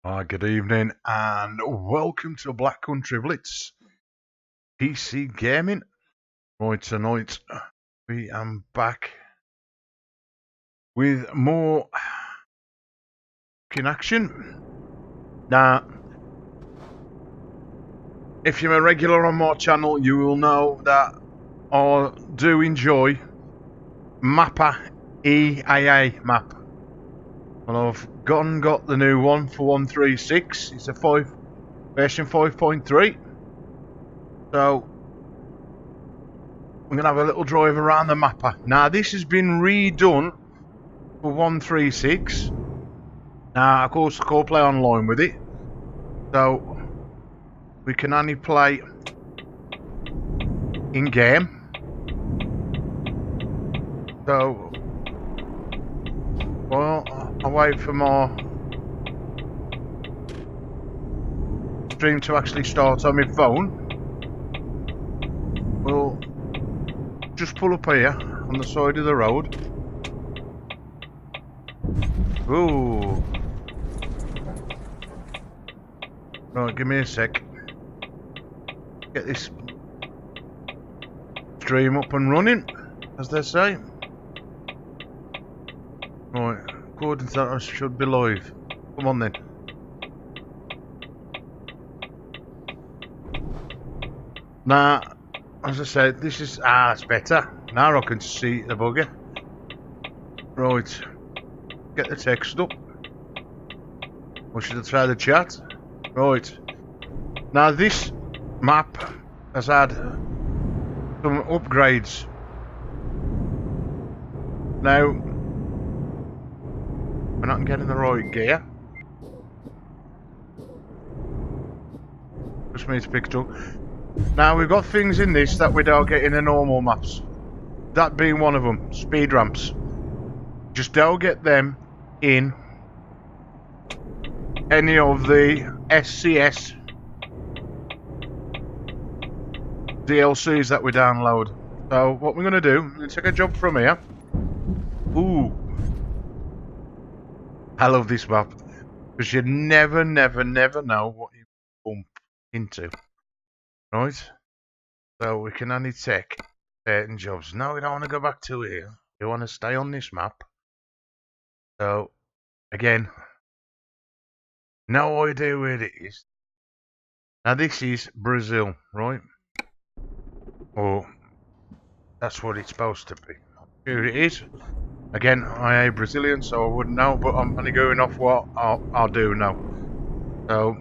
Good evening and welcome to Black Country Blitz PC Gaming. Right, tonight we am back with more in action. Now, if you're a regular on my channel, you will know that I do enjoy MAPA EAA map. Well, I've got the new one for 136. It's a version 5.3. So we're going to have a little drive around the MAPA. Now this has been redone for 136. Now of course I can't play online with it. So we can only play in game. So well, I'll wait for my stream to actually start on my phone. We'll just pull up here on the side of the road. Ooh. Right, give me a sec. Get this stream up and running, as they say. Right, according to that I should be live. Come on then. Now, as I said, this is it's better. Now I can see the bugger. Right, get the text up. Or should I try the chat? Right. Now this map has had some upgrades. Now we're not getting the right gear. Just means picked up. Now we've got things in this that we don't get in the normal maps. That being one of them, speed ramps. Just don't get them in any of the SCS DLCs that we download. So what we're going to do, let's take a jump from here. Ooh. I love this map. Because you never know what you bump into. Right? So we can only take certain jobs. No, we don't want to go back to here. We want to stay on this map. So, again, no idea where it is. Now this is Brazil, right? Or that's what it's supposed to be. Here it is. Again, I am Brazilian, so I wouldn't know, but I'm only going off what I do know. So,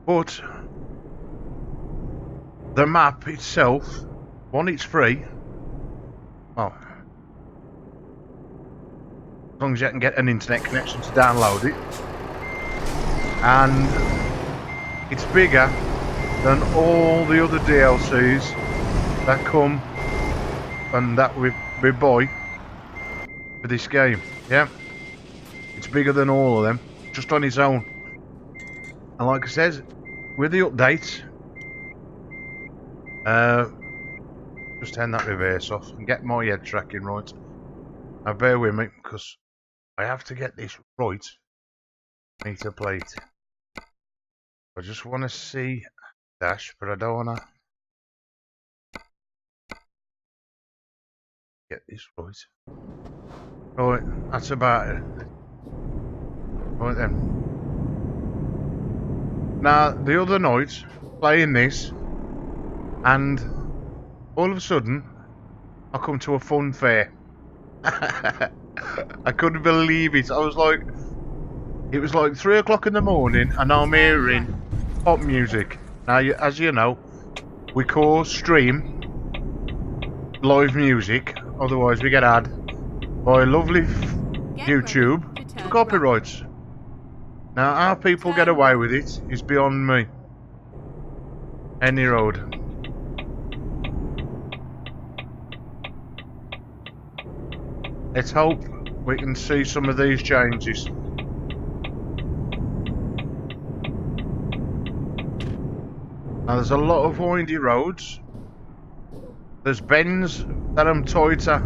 but the map itself, one, it's free. Well, as long as you can get an internet connection to download it. And it's bigger than all the other DLCs that come and that we buy for this game. Yeah, it's bigger than all of them, just on its own. And like I said, with the updates, just turn that reverse off and get my head tracking right. Now bear with me, because I have to get this right. I need to play it. I just want to see dash, but I don't want to get this right. Right, that's about it. Right then. Now, the other night, playing this, and all of a sudden, I come to a fun fair. I couldn't believe it. I was like, it was like 3 o'clock in the morning, and I'm hearing pop music. Now, as you know, we can't stream live music, otherwise we get ad by lovely YouTube for copyrights. Now, how people get away with it is beyond me. Any road. Let's hope we can see some of these changes. Now there's a lot of windy roads. There's bends that are tighter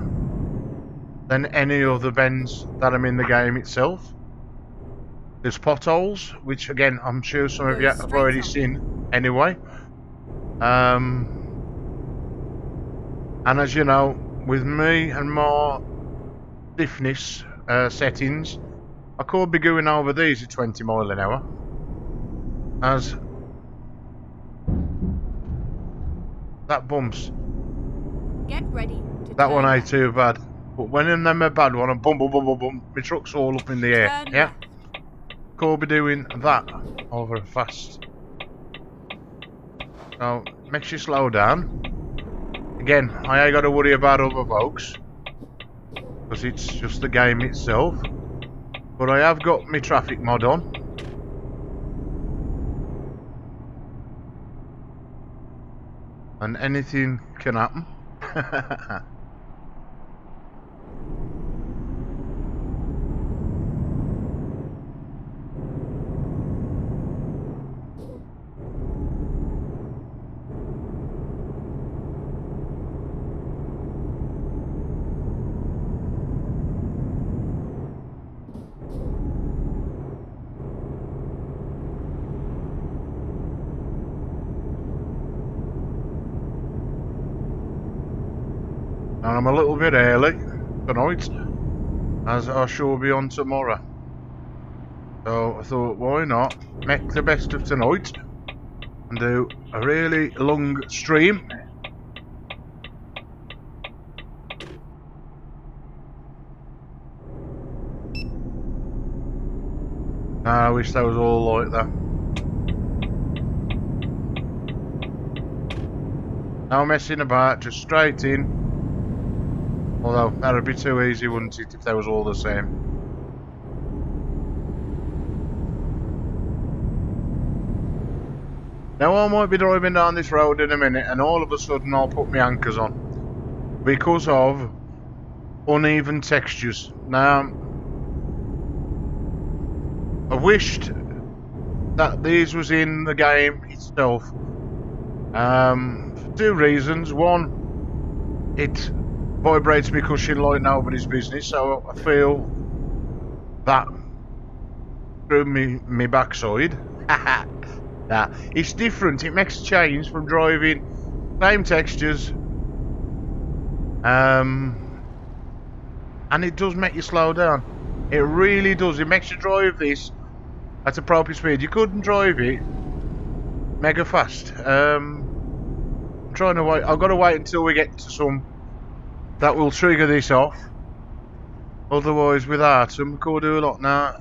than any other bends that are in the game itself. There's potholes, which again, I'm sure some of you Go have straight already on. seen anyway. And as you know, with me and my stiffness settings, I could be going over these at 20 mile an hour. As that bumps. Get ready to That one turn ain't left. too bad. But when in them a bad one, and bum bum bum bum bum, my truck's all up in the air. Turn Yeah? left. Could be doing that over fast. So, makes you slow down. Again, I ain't got to worry about other folks, because it's just the game itself. But I have got my traffic mod on. And anything can happen. And I'm a little bit early tonight, as I shall be on tomorrow. So I thought, why not make the best of tonight and do a really long stream. I wish that was all like that. No messing about, just straight in. Although, that'd be too easy, wouldn't it, if they was all the same. Now I might be driving down this road in a minute and all of a sudden I'll put my anchors on. Because of uneven textures. Now, I wished that these was in the game itself. For two reasons. One, it vibrates me cushion like nobody's business, so I feel that through me backside. Nah, it's different. It makes a change from driving same textures, and it does make you slow down. It really does. It makes you drive this at a proper speed. You couldn't drive it mega fast. I'm trying to wait. I've got to wait until we get to some that will trigger this off. Otherwise, without them, we could do a lot now.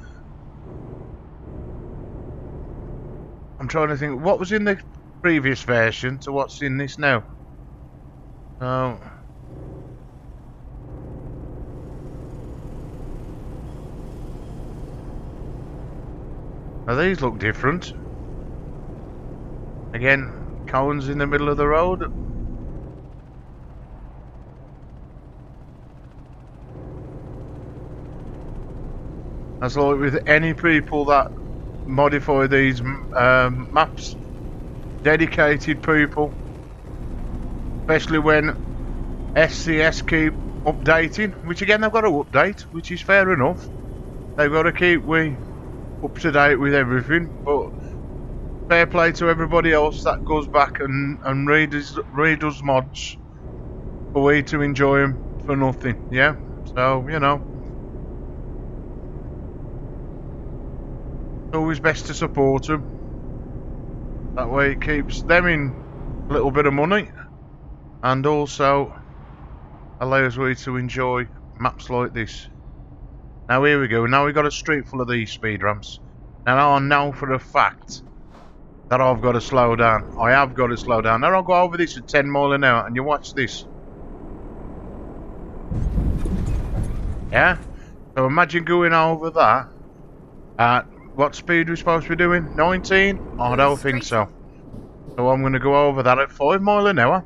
I'm trying to think what was in the previous version to what's in this now. So, now these look different. Again, cones in the middle of the road. That's like with any people that modify these maps. Dedicated people. Especially when SCS keep updating. Which again, they've got to update, which is fair enough. They've got to keep we up to date with everything. But fair play to everybody else that goes back and redoes mods for we to enjoy them for nothing, yeah? So, you know, it's always best to support them. That way it keeps them in a little bit of money and also allows we to enjoy maps like this. Now here we go, now we've got a street full of these speed ramps. Now I know for a fact that I've got to slow down. I have got to slow down. Now I'll go over this at 10 mile an hour and you watch this. Yeah? So imagine going over that at what speed we're supposed to be doing? 19? I don't think so. So I'm going to go over that at 5 mile an hour.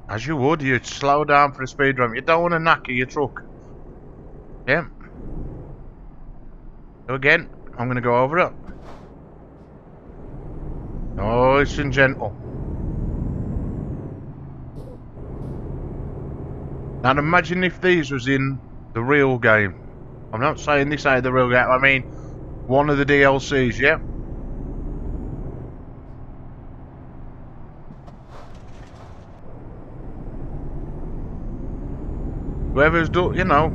As you would, you'd slow down for a speed ramp. You don't want to knacker your truck. Yeah. So again, I'm going to go over it. Nice and gentle. Now imagine if these was in the real game. I'm not saying this ain't the real game. I mean, one of the DLCs, yeah? Whoever's done, you know,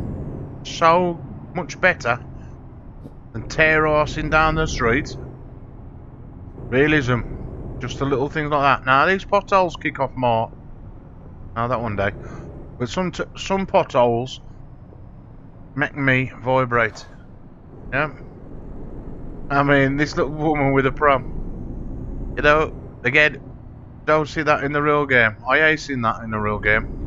so much better than tear horsing down the street. Realism. Just the little things like that. Now, these potholes kick off more. Now, that one day. But some potholes make me vibrate. Yeah? I mean, this little woman with a pram. You know, again, don't see that in the real game. I ain't seen that in the real game.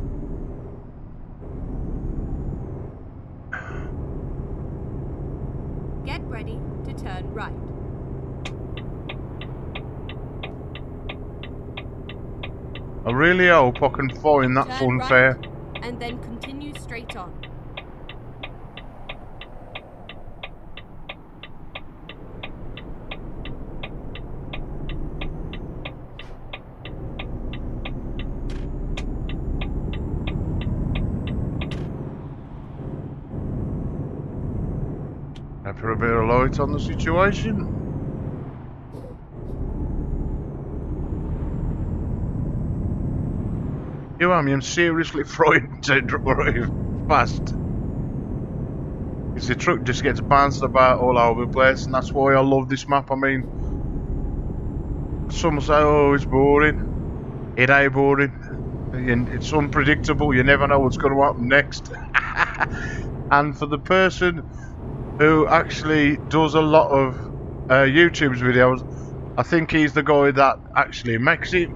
Get ready to turn right. I really hope I can find that Turn funfair. right, and then continue straight on. I put a bit of light on the situation. You I'm seriously frightened to drive fast. Because the truck just gets bounced about all over the place, and that's why I love this map. I mean, some say, oh, it's boring. It ain't boring. It's unpredictable. You never know what's going to happen next. And for the person who actually does a lot of YouTube's videos, I think he's the guy that actually makes it,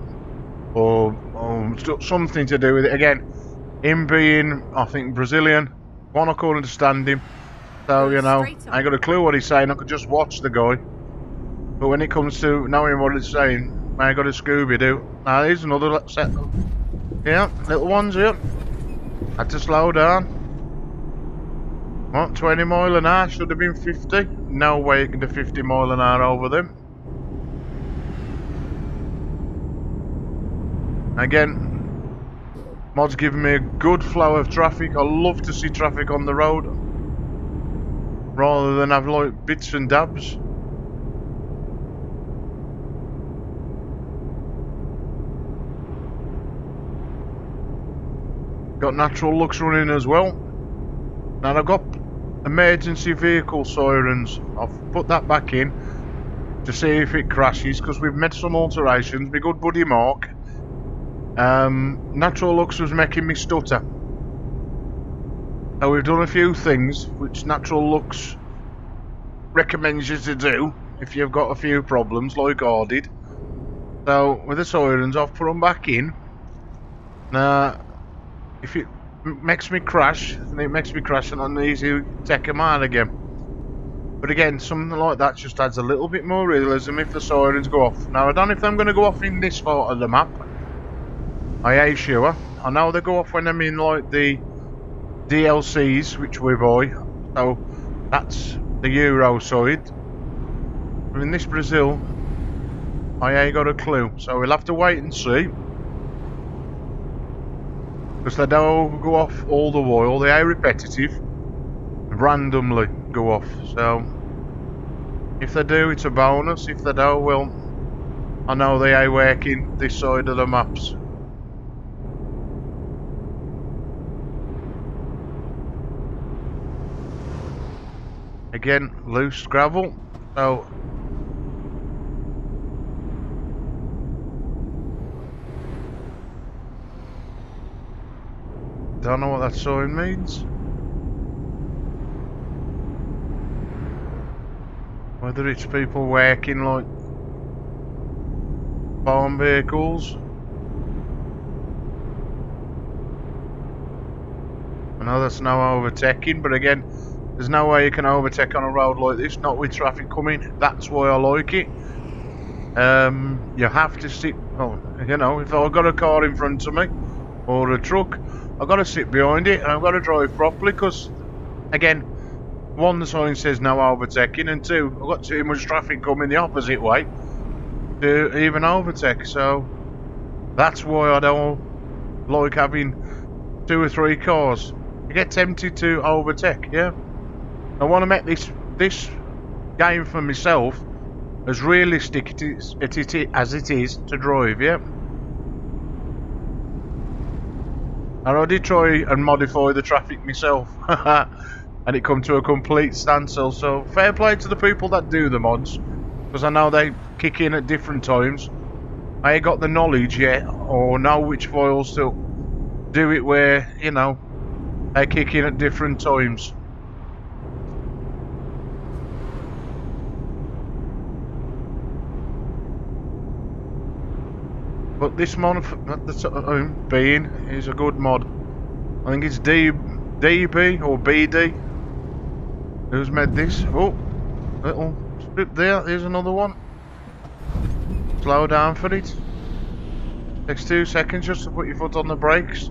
or something to do with it. Again, him being, I think, Brazilian, one I couldn't understand him, so you know, I ain't got a clue what he's saying. I could just watch the guy, but when it comes to knowing what he's saying, I got a Scooby-Doo. Now here's another set. Yeah, little ones here. Had to slow down. What, 20 mile an hour? Should have been 50. No way you can do 50 mile an hour over them. Again, mod's giving me a good flow of traffic. I love to see traffic on the road, rather than have like bits and dabs. Got natural looks running as well. Now I've got emergency vehicle sirens. I've put that back in to see if it crashes, because we've made some alterations. My good buddy Mark, natural looks was making me stutter. So we've done a few things which natural looks recommends you to do if you've got a few problems, like I did. So with the sirens, I've put them back in. Now, if it makes me crash, then it makes me crash, and I need to take them out again. But again, something like that just adds a little bit more realism if the sirens go off. Now, I don't know if I'm going to go off in this part of the map. I ain't sure. I know they go off when I'm in like the DLCs, which we buy. So that's the Euro side. But in this Brazil, I ain't got a clue. So we'll have to wait and see. Because they don't go off all the while. They are repetitive. Randomly go off. So if they do, it's a bonus. If they don't, well, I know they are working this side of the maps. Again, loose gravel. So don't know what that sign means. Whether it's people working like farm vehicles. I know that's no overtaking, but again, there's no way you can overtake on a road like this, not with traffic coming. That's why I like it. You have to sit, well, you know, if I've got a car in front of me, or a truck, I've got to sit behind it, and I've got to drive properly, because, again, one, the sign says no overtaking, and two, I've got too much traffic coming the opposite way to even overtake. So that's why I don't like having 2 or 3 cars. You get tempted to overtake, yeah? I want to make this game for myself as realistic as it is to drive, yeah. I already try and modify the traffic myself, and it come to a complete standstill. So fair play to the people that do the mods, because I know they kick in at different times. I ain't got the knowledge yet, or know which files to do it where, you know, they kick in at different times. But this mod at the time being is a good mod. I think it's DB or BD who's made this. Oh, little strip there. Here's another one. Slow down for it. Takes 2 seconds just to put your foot on the brakes.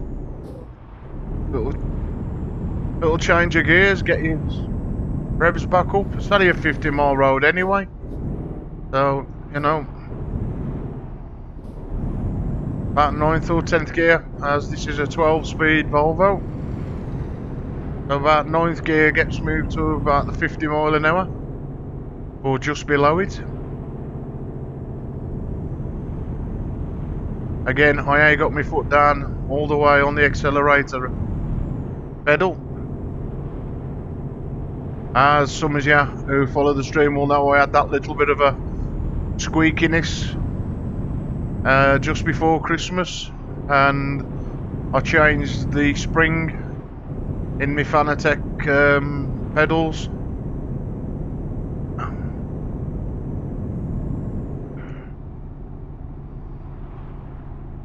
Little change of gears, get your revs back up. It's only a 50-mile road anyway. So, you know, about 9th or 10th gear, as this is a 12-speed Volvo. So about 9th gear gets moved to about the 50 mile an hour, or just below it. Again, I ain't got my foot down all the way on the accelerator pedal. As some of you who follow the stream will know, I had that little bit of a squeakiness just before Christmas, and I changed the spring in my Fanatec pedals.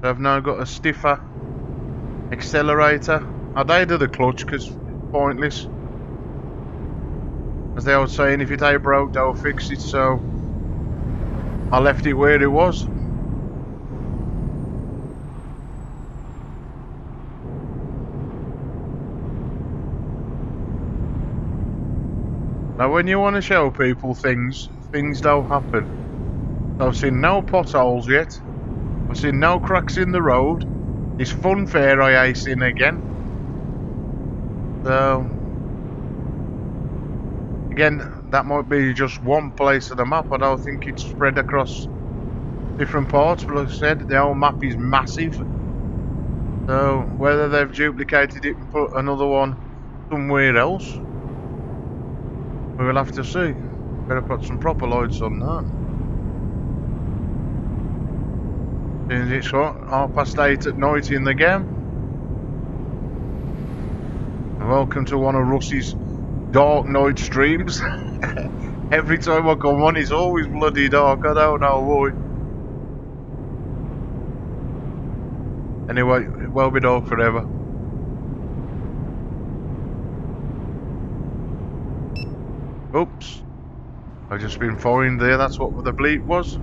I've now got a stiffer accelerator. I died of the clutch because it's pointless. As they were saying, if it ain't broke, they'll fix it, so I left it where it was. Now when you want to show people things don't happen. I've seen no potholes yet. I've seen no cracks in the road. It's fun fair I ace in again. So again, that might be just one place of the map. I don't think it's spread across different parts, but like I said, the whole map is massive. So whether they've duplicated it and put another one somewhere else, we will have to see. Better put some proper lights on that. Since it's what, 8:30 at night in the game. And welcome to one of Russ's dark night streams. Every time I come on, it's always bloody dark. I don't know why. Anyway, it won't be dark forever. Oops. I've just been foreign there, that's what the bleep was.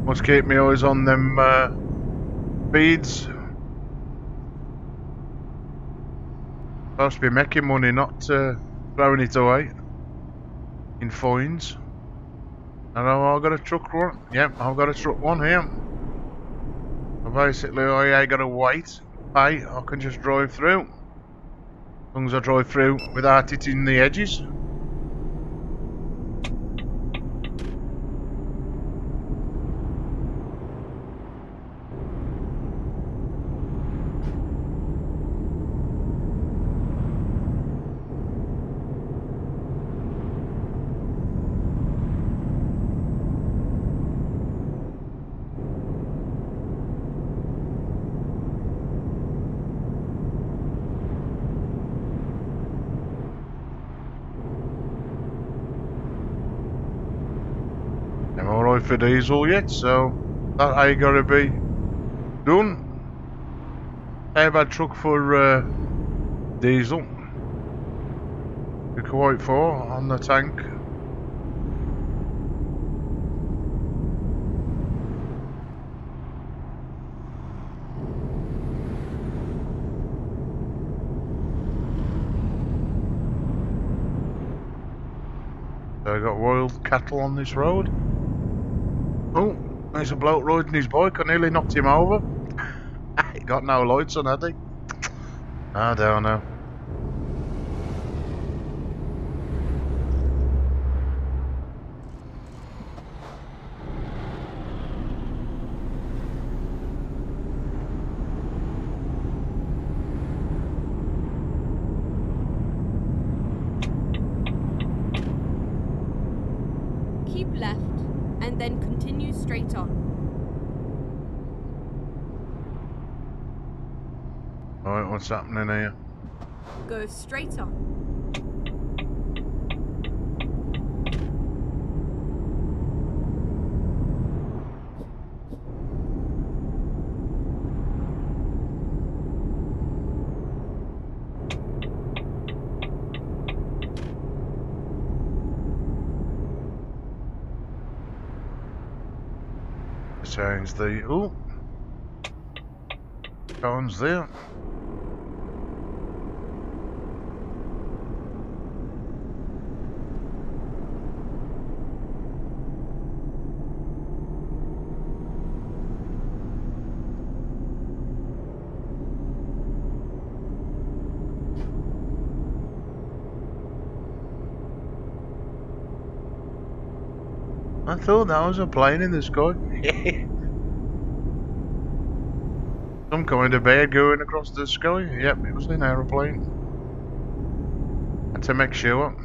Must keep my eyes on them beads. Supposed to be making money, not throwing it away in fines. I know I've got a truck one. Yep, I've got a truck one here. So basically, I ain't got to wait. I can just drive through. As long as I drive through without hitting the edges. I'm alright for diesel yet, so that ain't gotta be done. How about truck for diesel? You're quite far on the tank. So I got wild cattle on this road. Oh, there's a bloke riding his bike. I nearly knocked him over. He got no lights on, had he? I don't know. Keep left and then continue straight on. Alright, what's happening here? Go straight on. Change the... Ooh! Cones there. I thought that was a plane in the sky. Some kind of bird going across the sky. Yep, it was an aeroplane. And to make sure.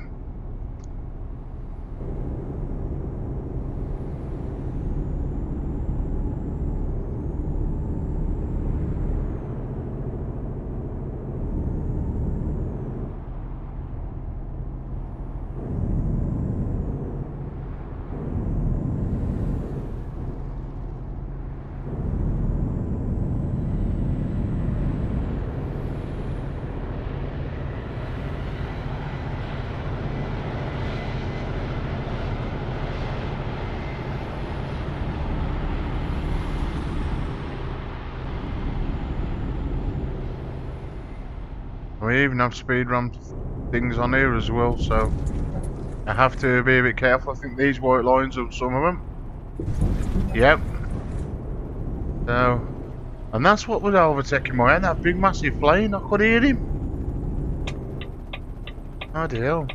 We even have speed ramp things on here as well, so I have to be a bit careful. I think these white lines are some of them. Yep. So, and that's what was overtaking my head, that big massive plane. I could hear him. Oh dear.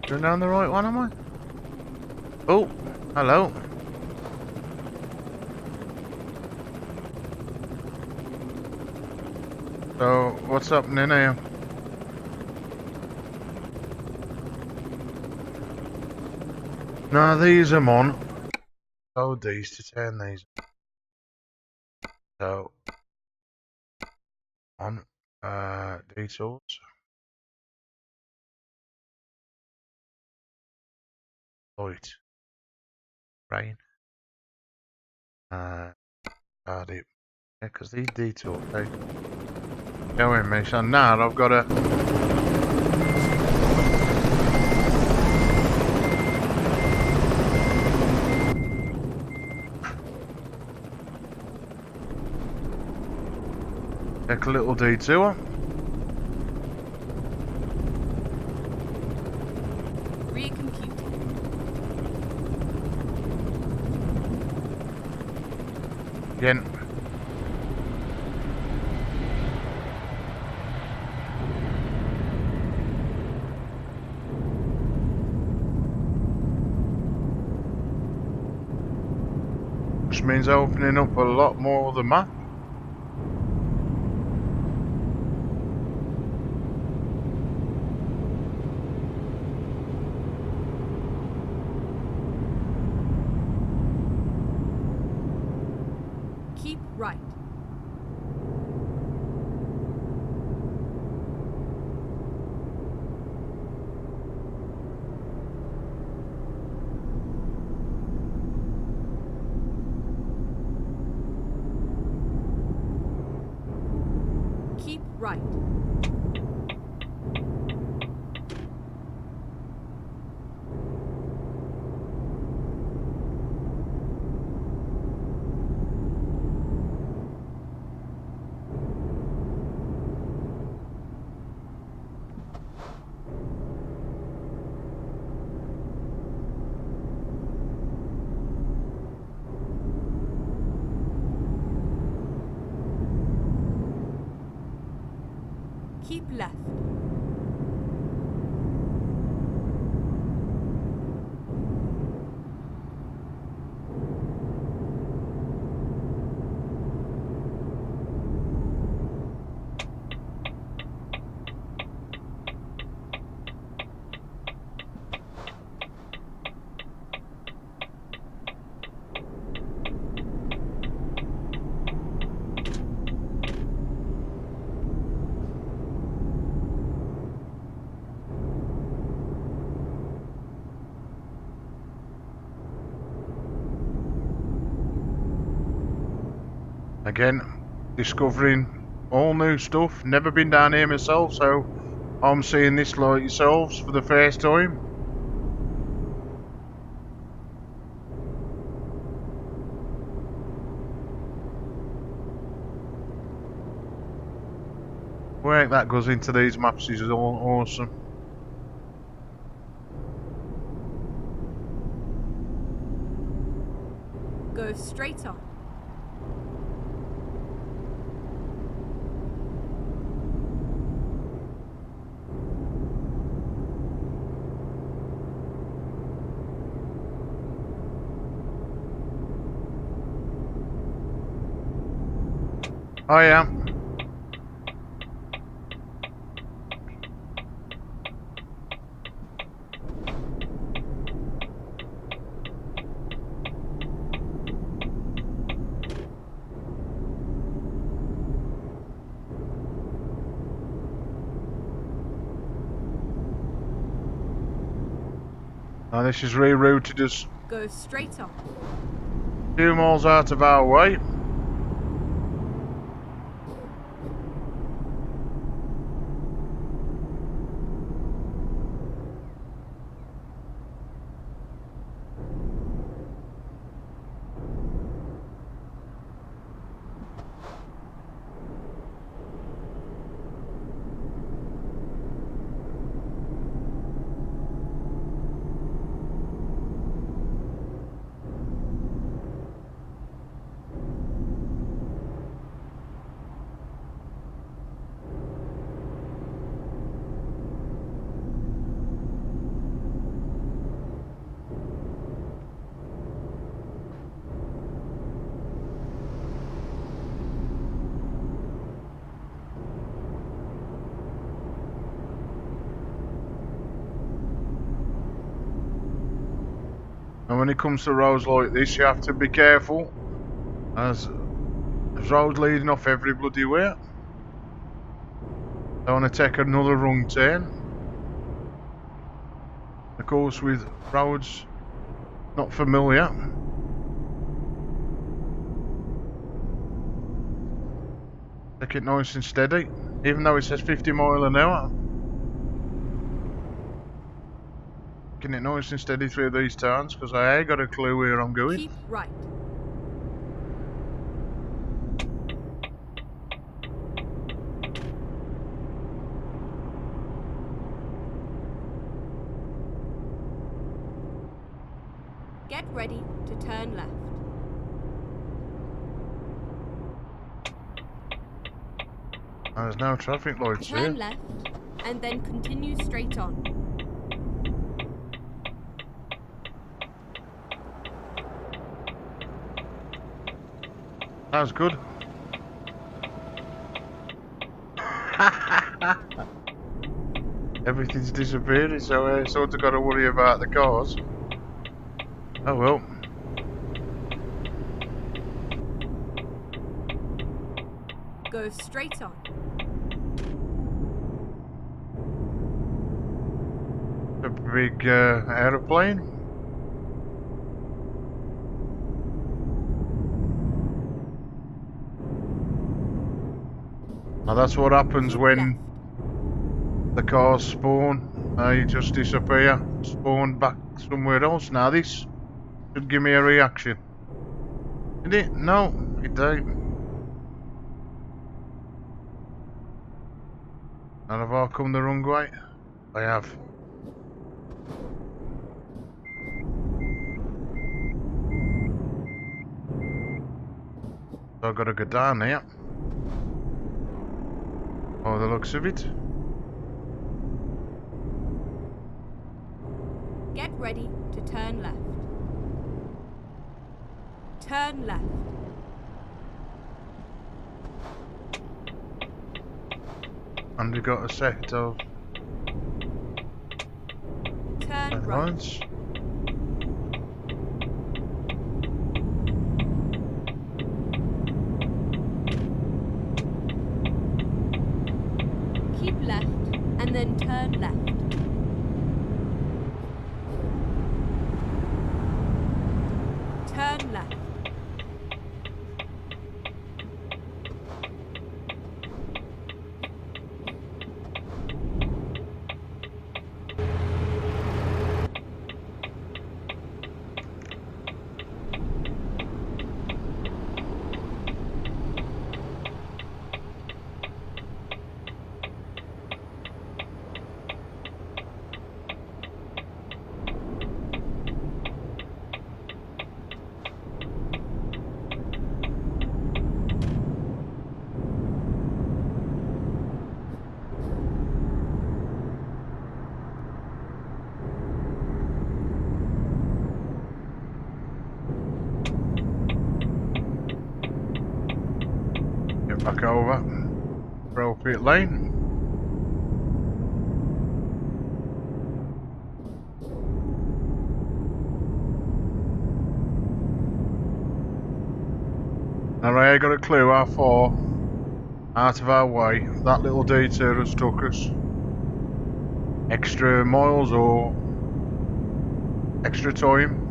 Going down the right one, am I? Oh, hello. So, what's happening here? No, these are on. Oh, these to turn these. So, on detours. Light. Rain. Deep. Yeah, because these detours, they showing me. So now I've got to. Take a little detour. Recompute. Again. Which means opening up a lot more of the map. Keep right. Keep right. Keep left. Again, discovering all new stuff. Never been down here myself, so I'm seeing this like yourselves for the first time. Work that goes into these maps is all awesome. Go straight on. I am. Now this is rerouted us Go straight on. 2 miles out of our way. And when it comes to roads like this, you have to be careful, as there's roads leading off every bloody way. Don't want to take another wrong turn. Of course, with roads not familiar, take it nice and steady, even though it says 50 miles an hour. Taking it nice and steady through these towns, because I ain't got a clue where I'm going. Keep right. Get ready to turn left. There's no traffic lights Turn here. left and then continue straight on. That's good. Everything's disappeared, so I sort of got to worry about the cars. Oh well. Go straight on. A big aeroplane. Now that's what happens Keep when left. the cars spawn. They just disappear, spawn back somewhere else. Now this should give me a reaction. Did it? No, it don't. And have I come the wrong way? I have. So I've got to go down here. by the looks of it. Get ready to turn left. Turn left. And we got a set of Turn red right. lights. Keep left and then turn left. Turn left. Get back over. Appropriate lane. Now I got a clue how far out of our way that little detour has took us. Extra miles or extra time.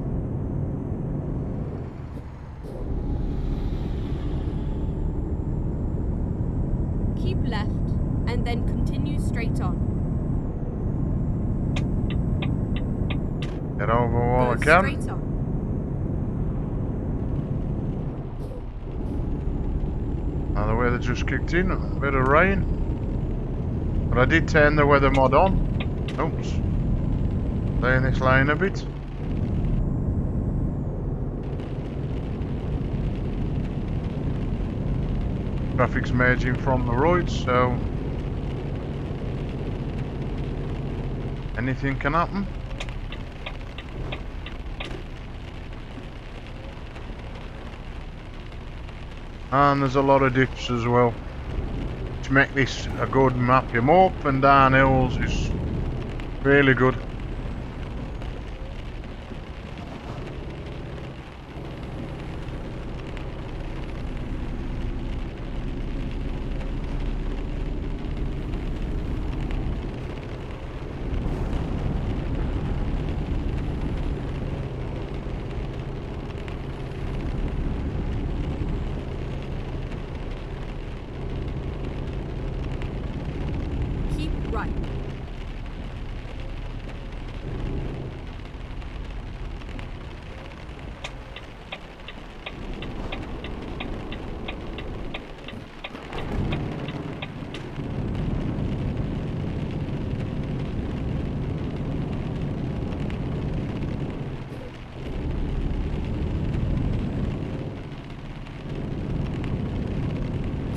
Keep left and then continue straight on. Get over while I Go can. straight on. Now the weather just kicked in, a bit of rain. But I did turn the weather mod on. Oops. Stay in this lane a bit. Traffic's merging from the right, so anything can happen. And there's a lot of dips as well, which make this a good map. Your up and down hills is really good. Keep right.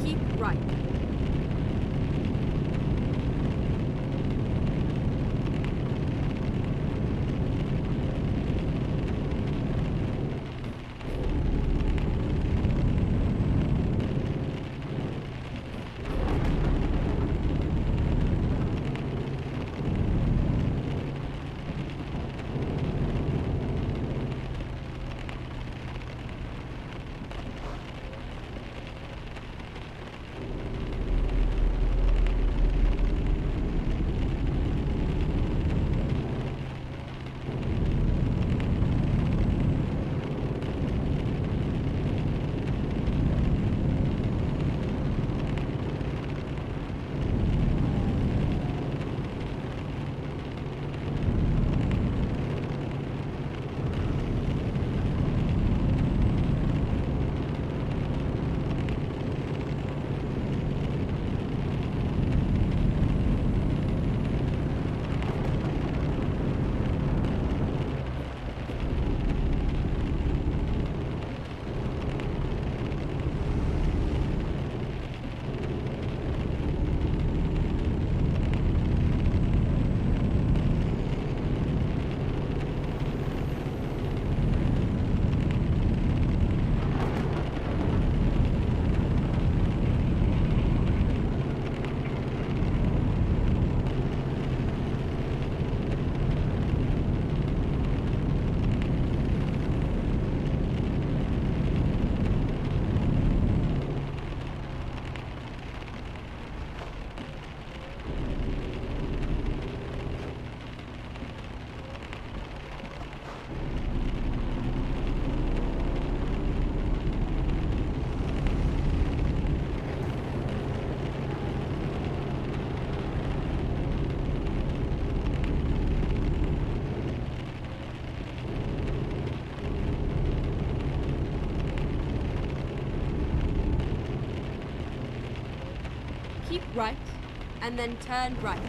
Keep right. keep right, and then turn right.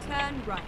Turn right.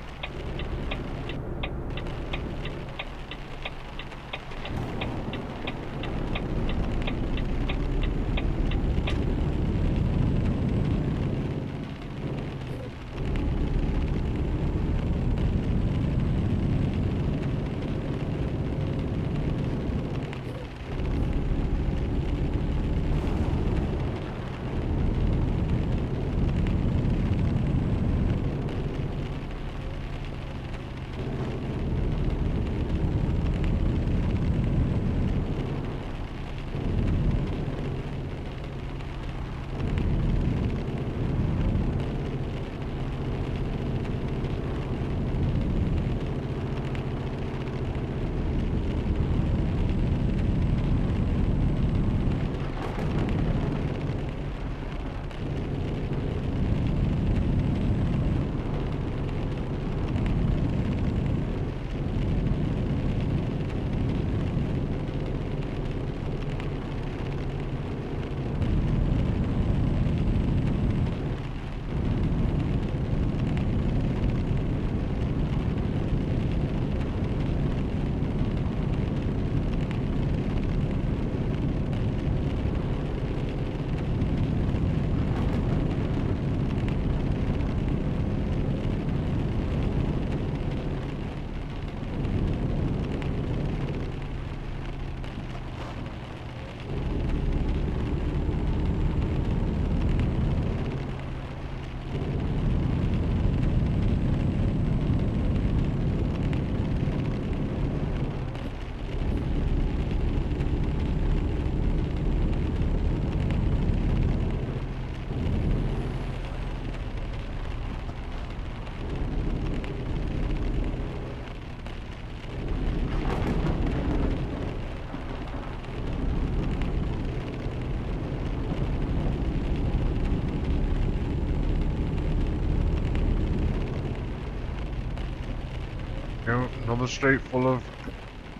Another street full of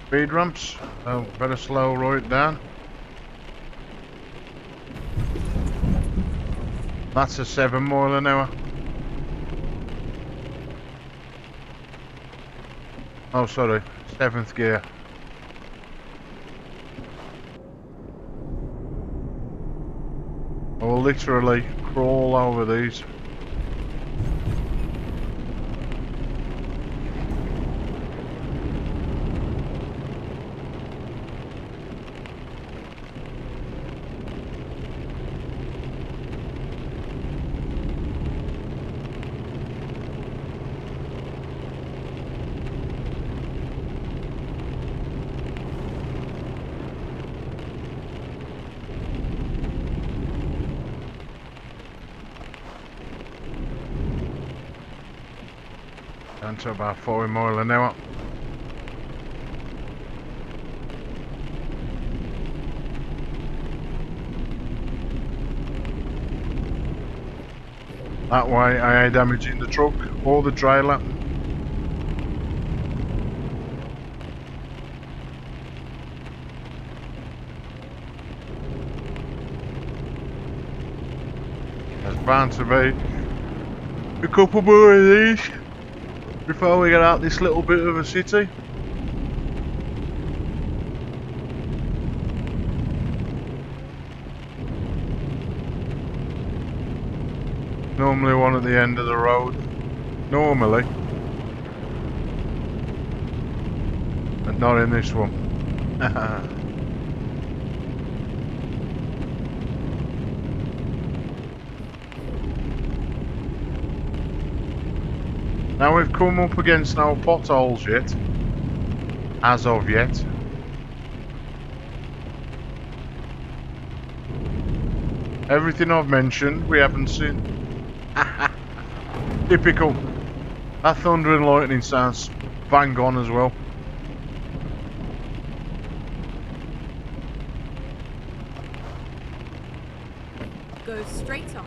speed ramps. Better slow right down. That's a 7 mile an hour. Oh, sorry, 7th gear. I will literally crawl over these. Down to about 40 mile an hour. That way I ain't damaging the truck or the trailer. There's bound to be a couple more of these before we get out this little bit of a city. Normally one at the end of the road. Normally. But not in this one. Now we've come up against no potholes yet. As of yet. Everything I've mentioned we haven't seen. Typical. That thunder and lightning sounds bang on as well. Go straight on.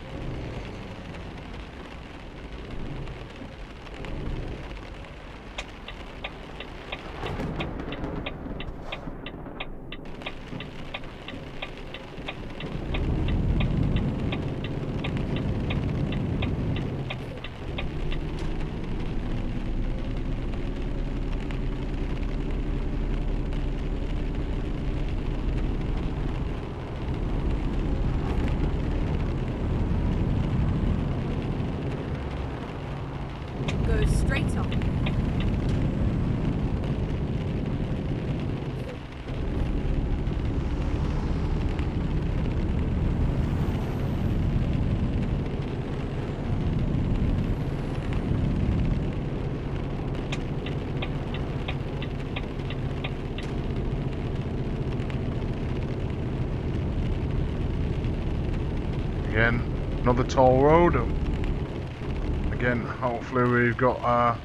Go straight on. Again, another toll road. Again, hopefully we've got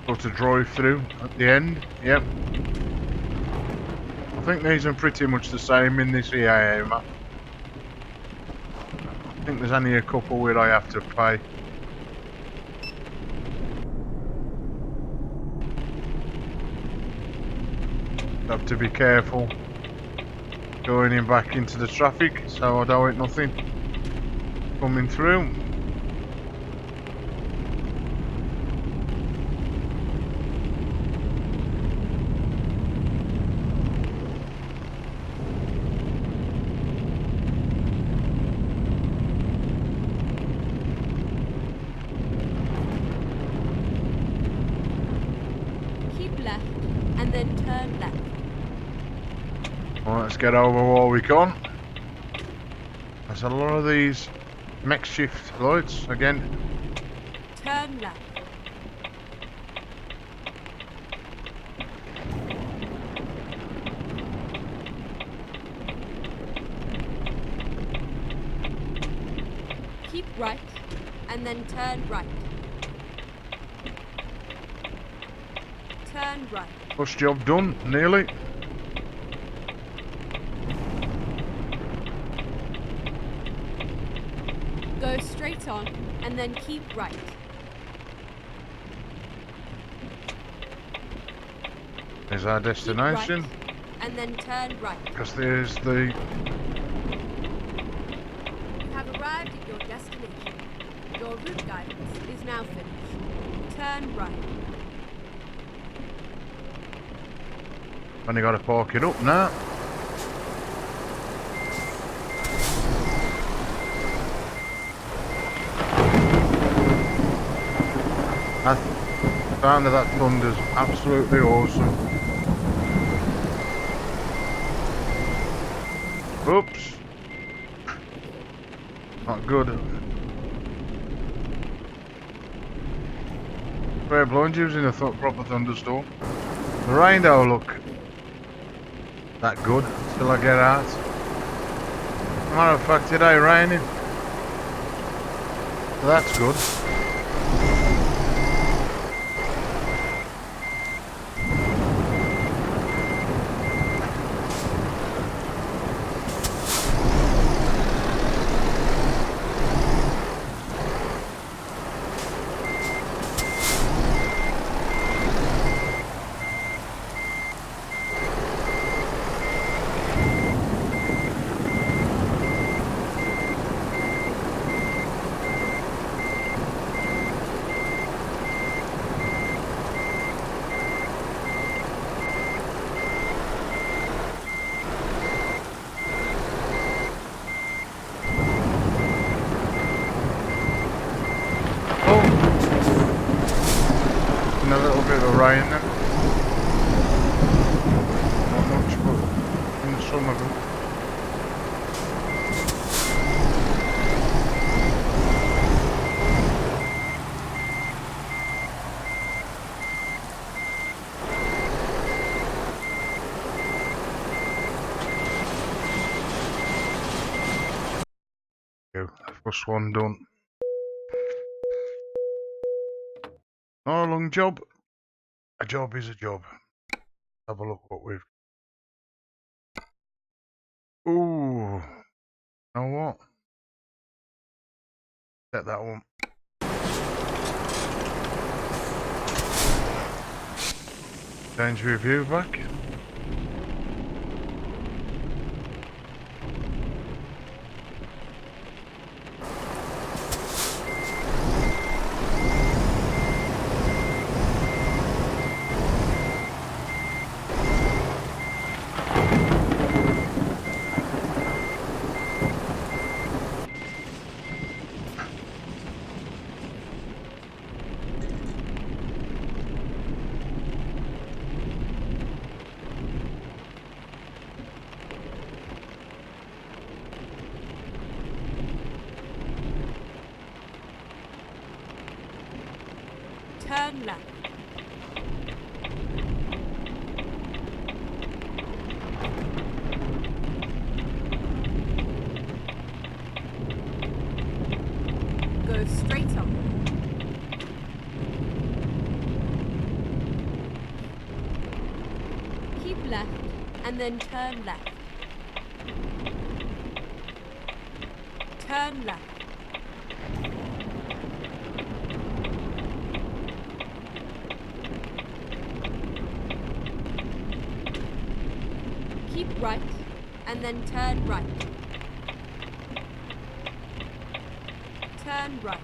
to drive through at the end. Yep. I think these are pretty much the same in this EAA map. I think there's only a couple where I have to pay. Have to be careful going in back into the traffic so I don't hit nothing coming through. Keep left and then turn left. Well, let's get over while we can. There's a lot of these makeshift lights again. Turn left. Keep right and then turn right. Turn right. First job done, nearly. Go straight on and then keep right. There's our destination. Keep right and then turn right. Because there's the... You have arrived at your destination. Your route guidance is now finished. Turn right. Only got to park it up now. The sound of that thunder's absolutely awesome. Oops. Not good. Fair blind using a proper thunderstorm. The rain don't look that good till I get out. Matter of fact, today raining. So that's good. A little bit of rain then. Not much, but in some of them. First one done. Not a long job. A job is a job. Have a look what we've... Ooh. Know what? Set that one. Change review back. Turn left. Go straight on. Keep left and then turn left. Turn left. Keep right and then turn right. Turn right.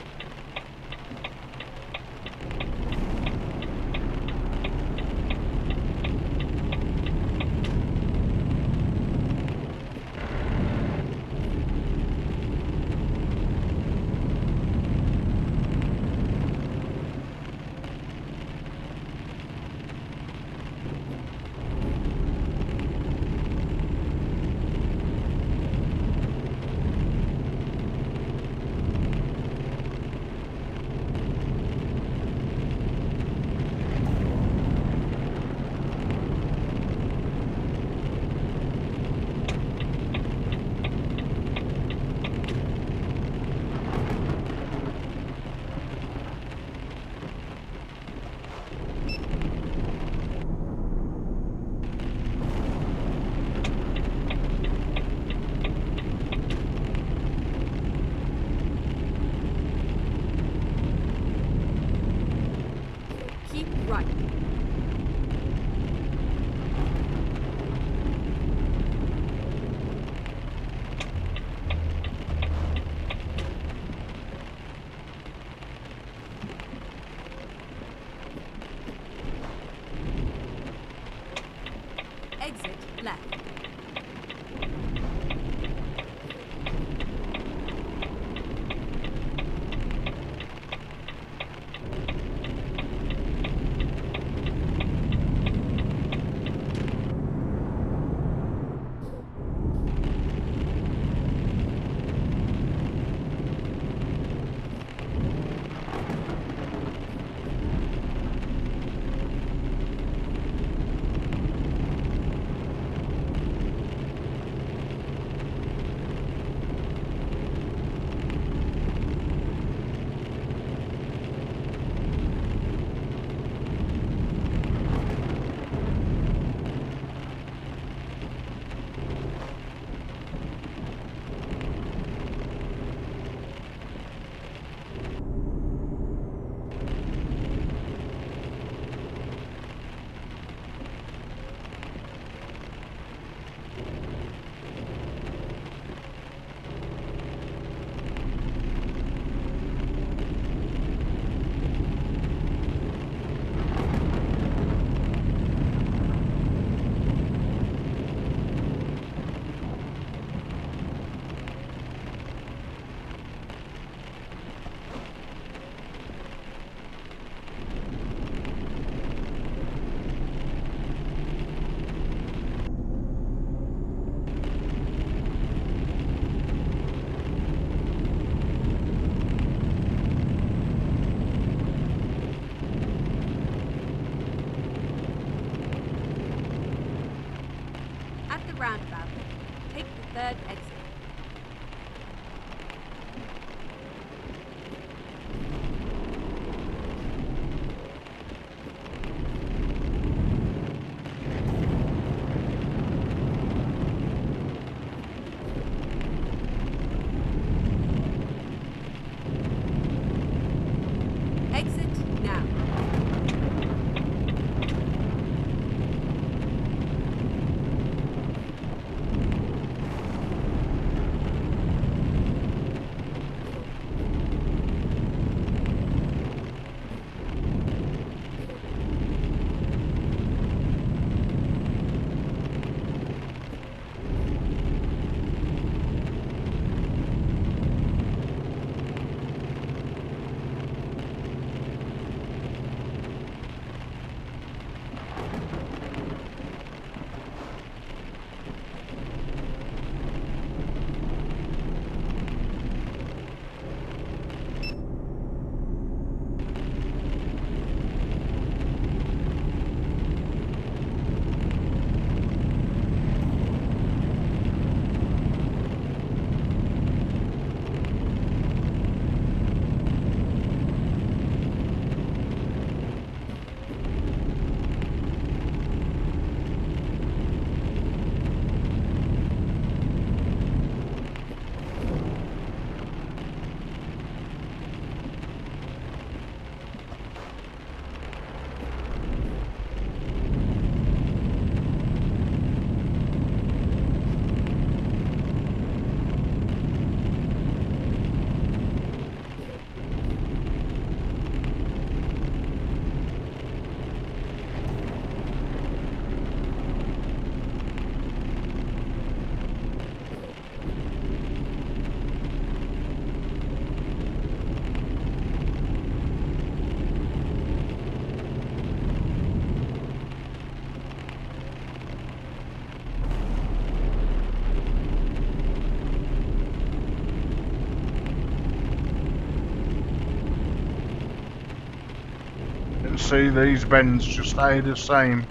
can see these bends just stay the same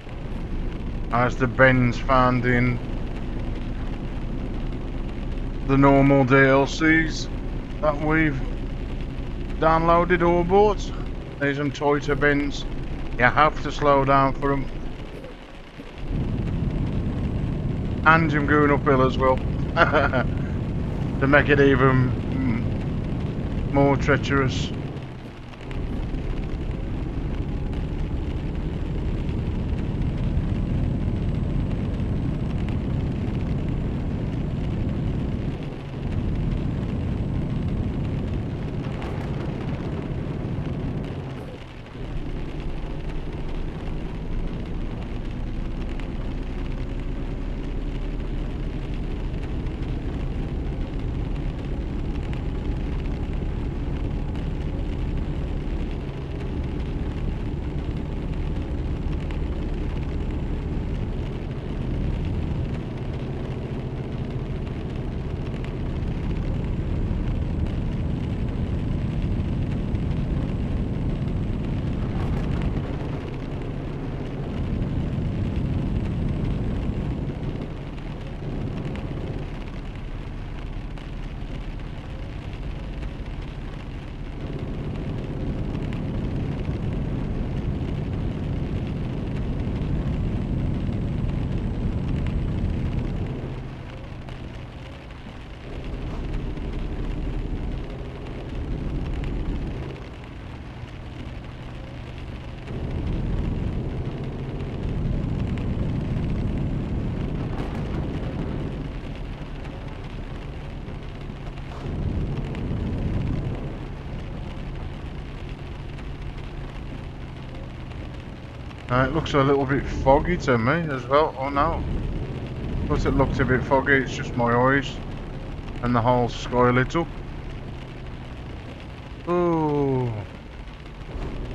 as the bends found in the normal DLCs that we've downloaded or bought. There's some tighter bends. You have to slow down for them. And I'm going uphill as well. To make it even more treacherous. It looks a little bit foggy to me as well. Oh no. Plus it looked a bit foggy, it's just my eyes. And the whole sky lit up. Ooh.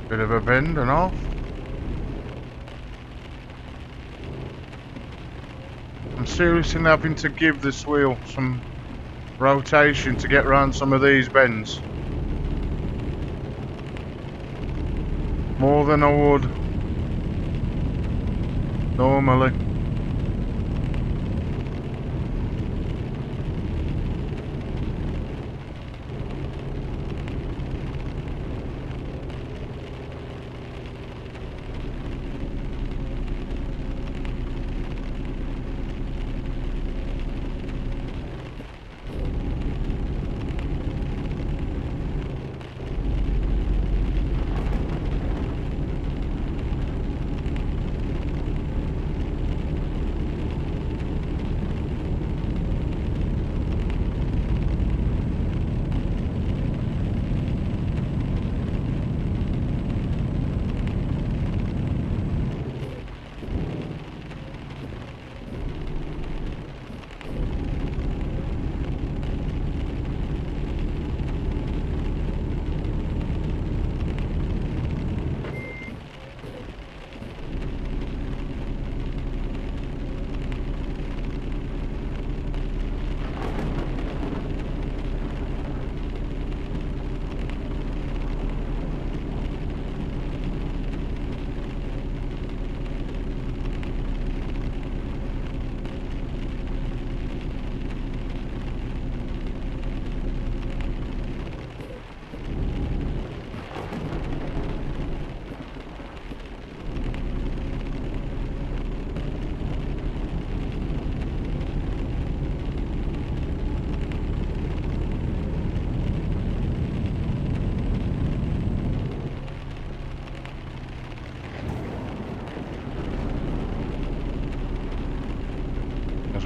Bit of a bend and off. I'm seriously having to give this wheel some rotation to get around some of these bends. More than I would normally.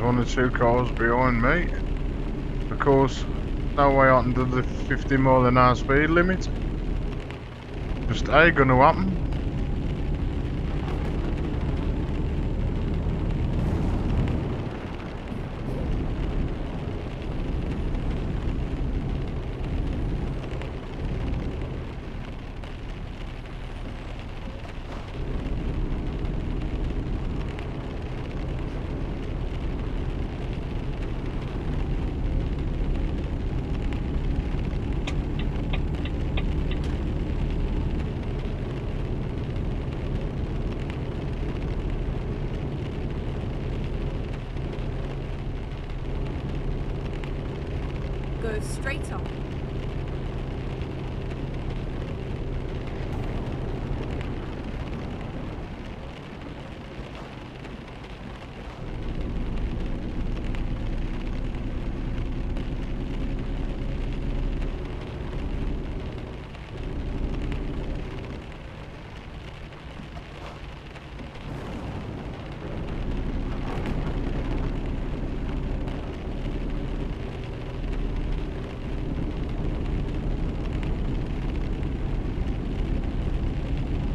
One or two cars behind me. Of course, no way I can do the 50 mile an hour speed limit. Just ain't gonna happen. Go straight on.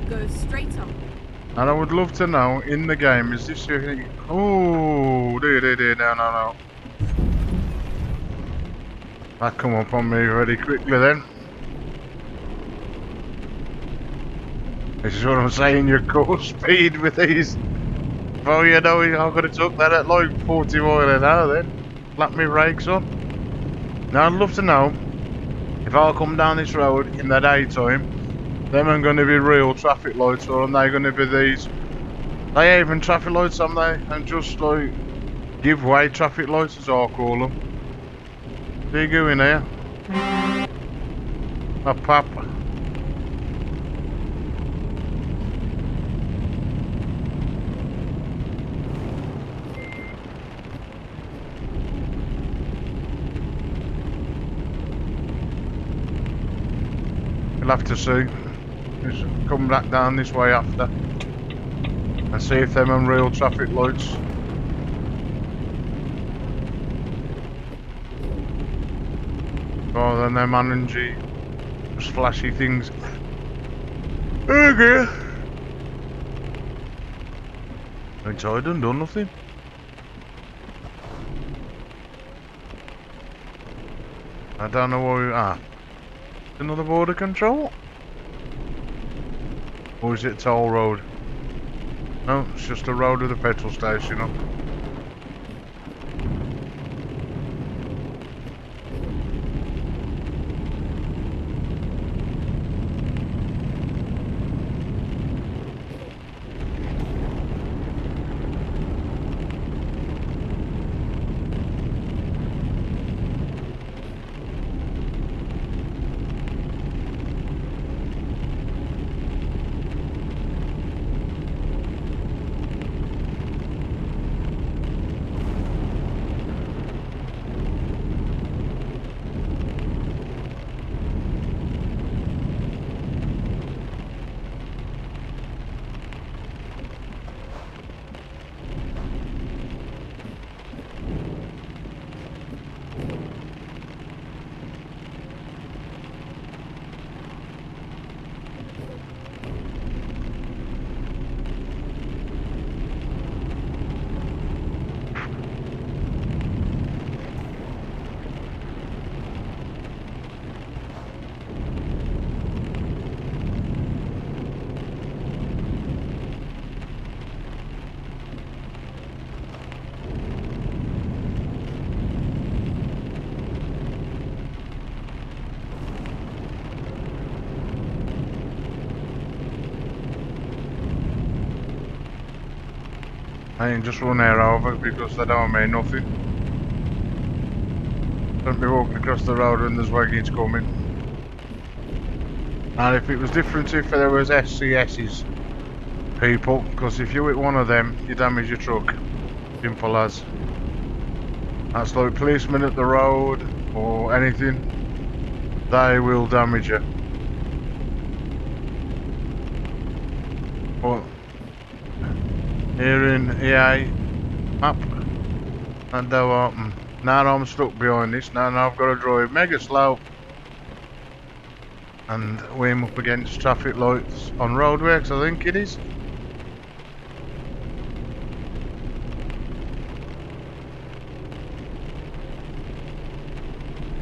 Go straight on. And I would love to know, in the game, is this your thing? Oh, no. That come up on me very quickly then. This is what I'm saying, your course speed with these. Well, you know, I could have took that at like 40 mile an hour then. Slap me brakes on. Now I'd love to know, if I come down this road in the daytime, them are going to be real traffic lights, or are they going to be these? They even traffic lights, aren't they? And just like give way traffic lights, as I call them. There you go in here. A pap. We'll have to see. Just come back down this way after and see if them are real traffic lights. Rather than them orangey, just flashy things. Okay. Ain't I done nothing? I don't know where we are. Another border control? Or is it toll road? No, it's just a road with a petrol station up. I ain't just run her over because they don't mean nothing. Don't be walking across the road when there's wagons coming. And if it was different if there was SCS's people, because if you hit one of them, you damage your truck. Simple as. That's like policemen at the road or anything. They will damage you. But here in EA map, and now I'm stuck behind this. Now I've got to drive mega slow and weigh up against traffic lights on roadworks, I think it is.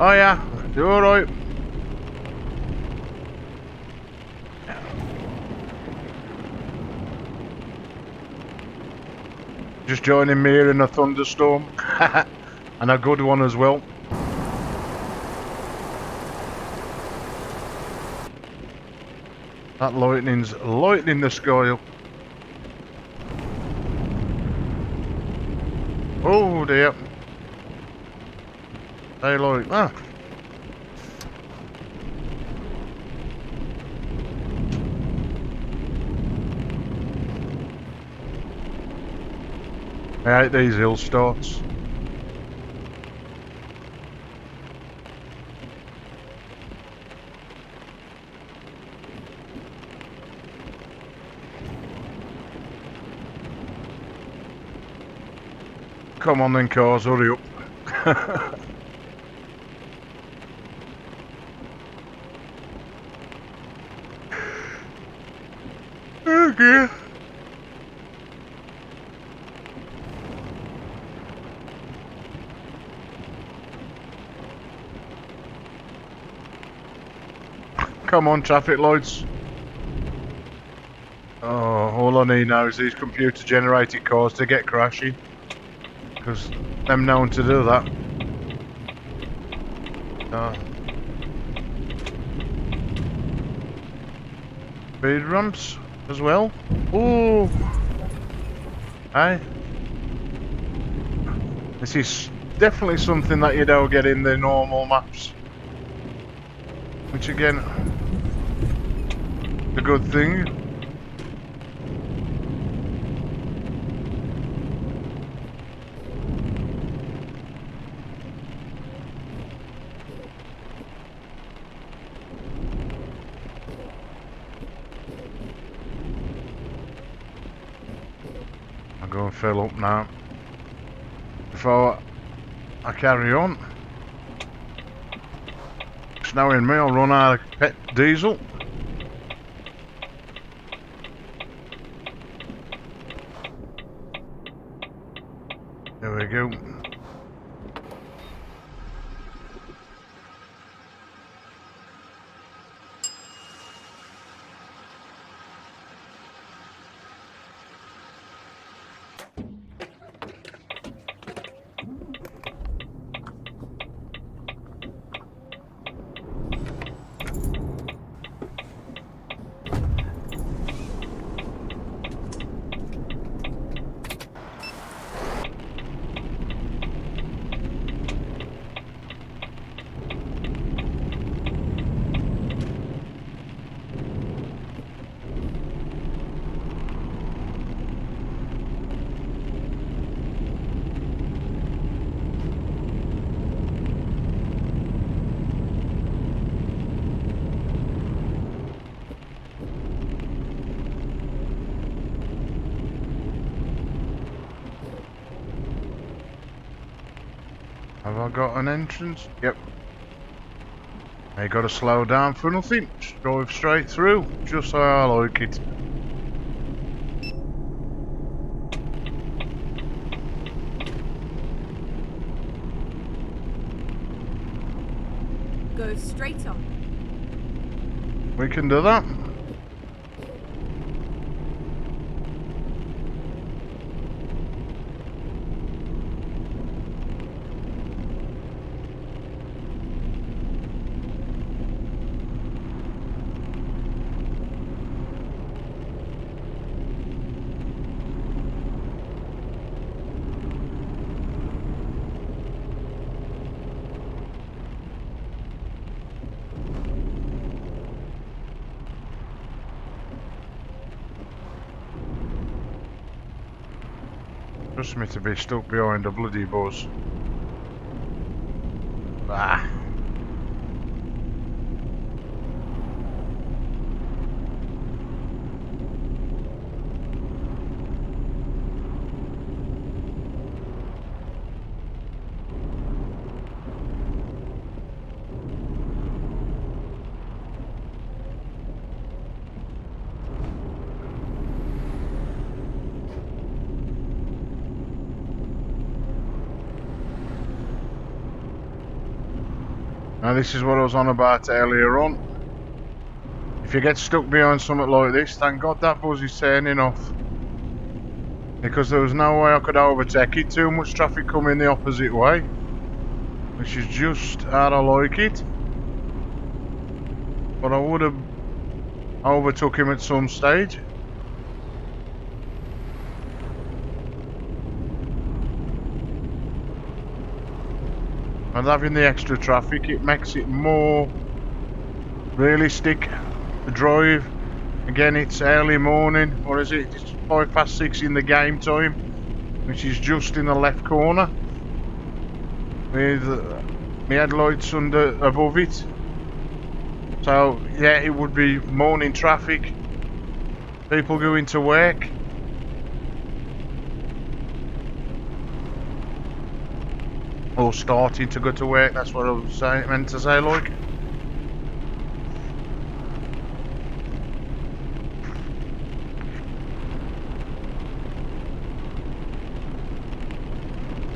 Oh yeah, you're alright. Just joining me here in a thunderstorm. And a good one as well. That lightning's lightening the sky up. Oh dear. They like, I hate these hill starts. Come on then, cars, hurry up. Oh dear. Come on, traffic lights. Oh, all I need now is these computer-generated cars to get crashing. Because them known to do that. Speed ramps as well. Ooh. Hey. This is definitely something that you don't get in the normal maps. Which again, a good thing. I'll go and fill up now. Before I carry on. It's knowing me, I'll run out of pet diesel. There we go. Have I got an entrance? Yep. I gotta slow down for nothing. Just drive straight through, just how I like it. Go straight on. We can do that. Trust me to be stuck behind a bloody bus. Ah. Now this is what I was on about earlier on. If you get stuck behind something like this, thank God that bus is turning off. Because there was no way I could overtake it, too much traffic coming the opposite way. Which is just how I like it. But I would have overtook him at some stage. And having the extra traffic, it makes it more realistic. The drive, again, it's early morning, or is it? It's 6:05 in the game time. which is just in the left corner, with my headlights above it. So yeah, it would be morning traffic, people going to work. Or starting to go to work, that's what I was meant to say, like.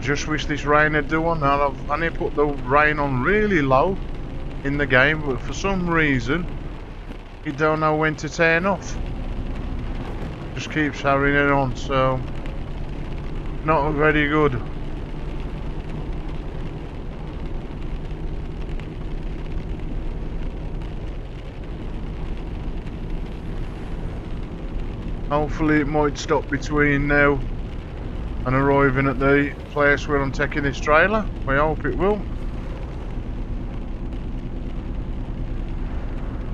Just wish this rain had done. I've only put the rain on really low in the game, but for some reason you don't know when to turn off. Just keeps having it on, so not very good. Hopefully it might stop between now and arriving at the place where I'm taking this trailer. We hope it will.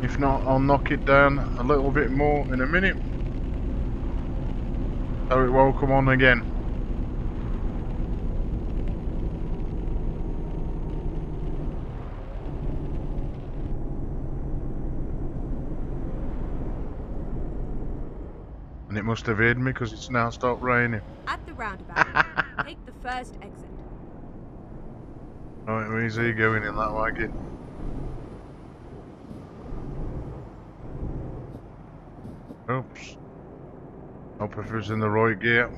If not, I'll knock it down a little bit more in a minute, so it won't come on again. And it must have hid me because it's now stopped raining. At the roundabout, take the first exit. Right, where's he going in that wagon? Oops. Hope if it was in the right gear.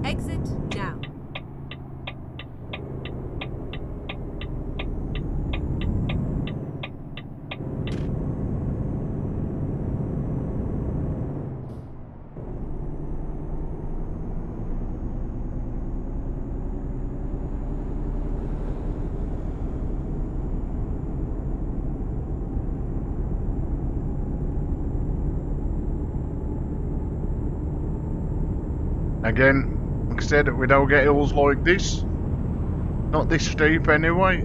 Exit now. Again, like I said, we don't get hills like this. Not this steep anyway.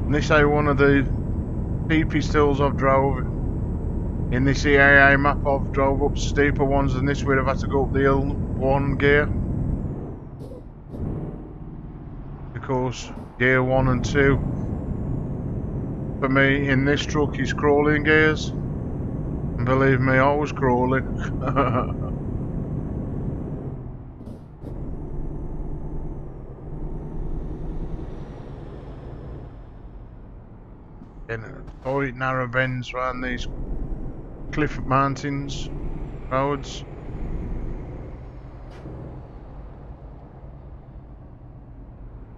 And this ain't one of the steepest hills I've drove. In this EAA map I've drove up steeper ones than this, where I've had to go up the hill one gear. Because gear 1 and 2 for me in this truck is crawling gears. And believe me, I was crawling. In tight narrow bends around these cliff mountains roads.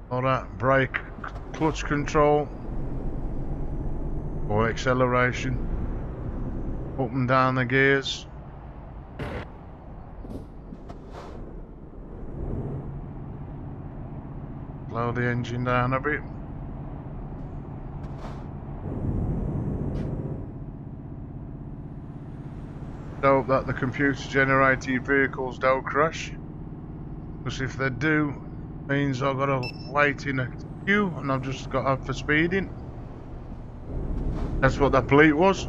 All that brake, clutch control, or acceleration, up and down the gears. Slow the engine down a bit. Hope that the computer generated vehicles don't crash, because if they do, means I've got to wait in a queue and I've just got up for speeding. That's what that plate was.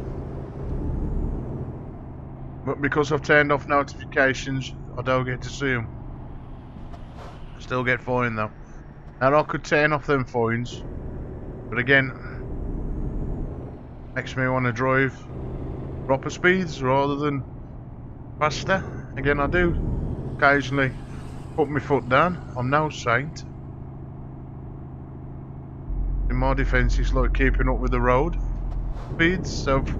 But because I've turned off notifications, I don't get to see them. Still get fined though. Now I could turn off them fines, but again, makes me want to drive proper speeds rather than faster. Again, I do occasionally put my foot down. I'm no saint. In my defence, it's like keeping up with the road speeds. So if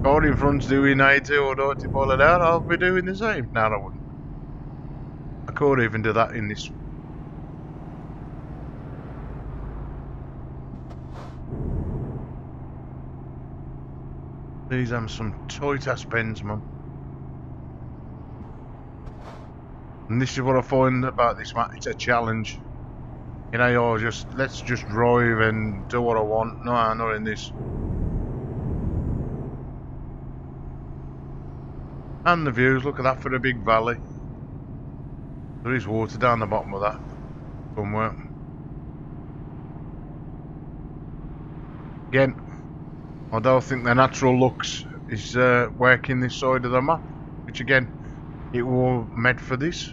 car in front's doing 80 or 90 mile an hour, I'll be doing the same. No, I wouldn't. I could even do that in this. These are some tight ass bends, man. And this is what I find about this map, it's a challenge. You know, let's just drive and do what I want. No, not in this. And the views, look at that for a big valley. There is water down the bottom of that somewhere. Again, I don't think the natural looks is working this side of the map, which again, it was made for this.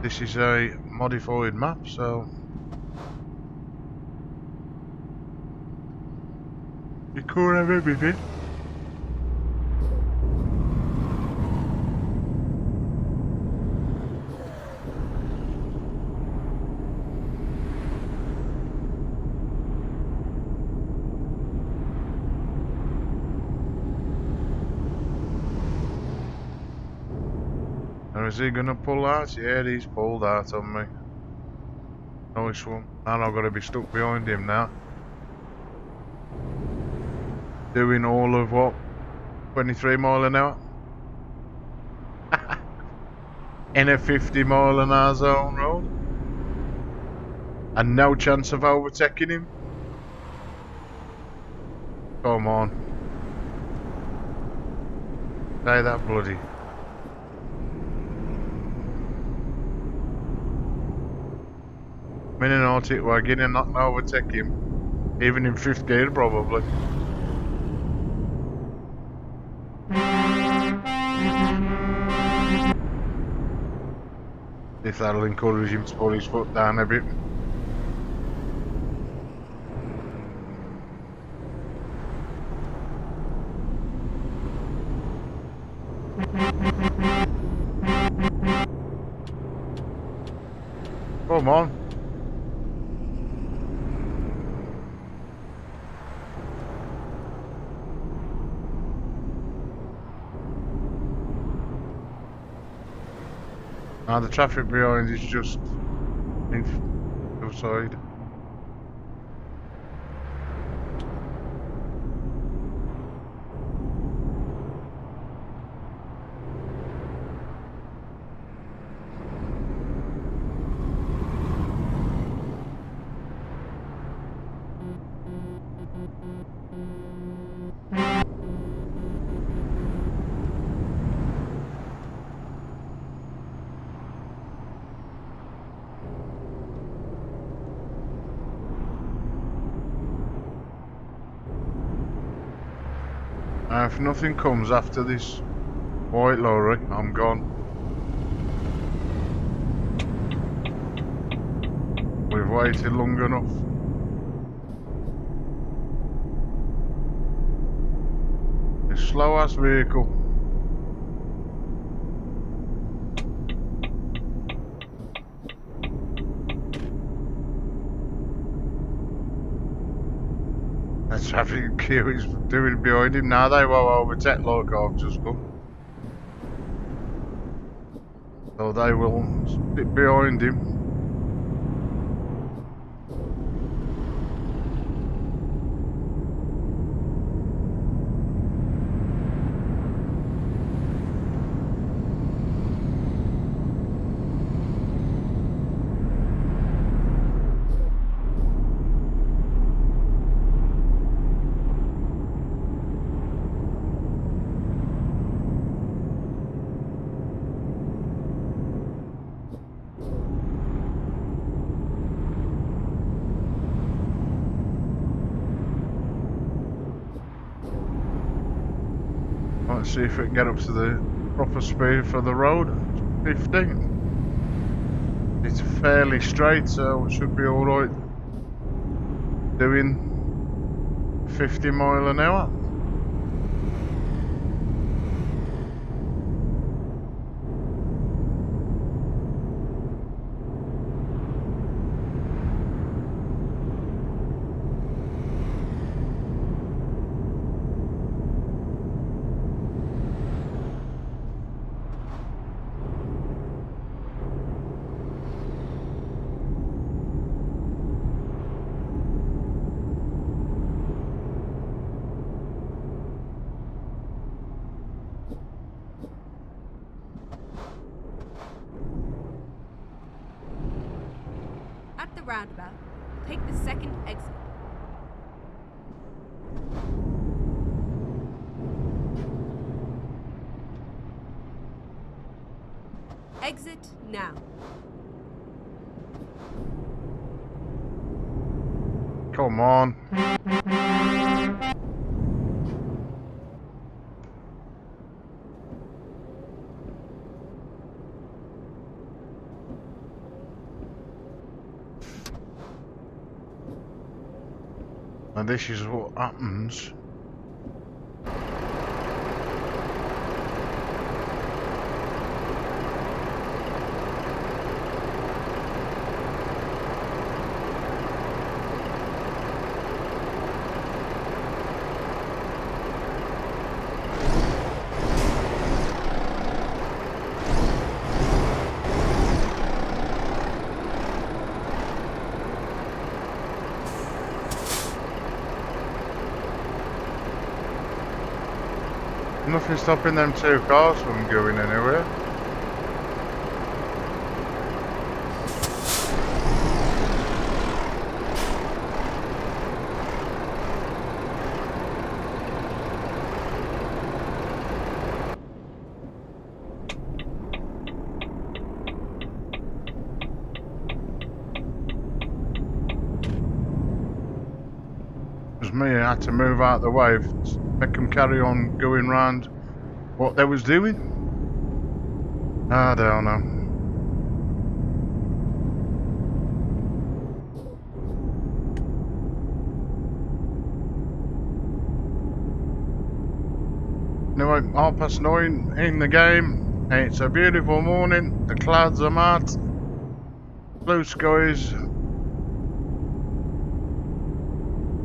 This is a modified map, so you could have everything. Now is he gonna pull out? Yeah, he's pulled out on me. Nice one. And I've got to be stuck behind him now. Doing all of what? 23 mile an hour? In a 50 mile an hour zone road? And no chance of overtaking him? Come on. Say that bloody. Minute out it wagon and not overtake him. Even in 5th gear probably. If that'll encourage him to pull his foot down a bit. Come on. Now the traffic behind is just in the side. If nothing comes after this white lorry, I'm gone. We've waited long enough. A slow ass vehicle. The traffic queue is doing behind him. Now they won't overtake like I've just done. So they will sit behind him. Let's see if it can get up to the proper speed for the road. 50. It's fairly straight, so it should be alright. Doing 50 mile an hour. At the roundabout, take the second exit. Exit now. Come on. And this is what happens. Nothing stopping them two cars from going anywhere. It was me, I had to move out the way, make them carry on going round what they was doing. I don't know. Anyway, 9:30 in the game. It's a beautiful morning. The clouds are matte. Blue skies.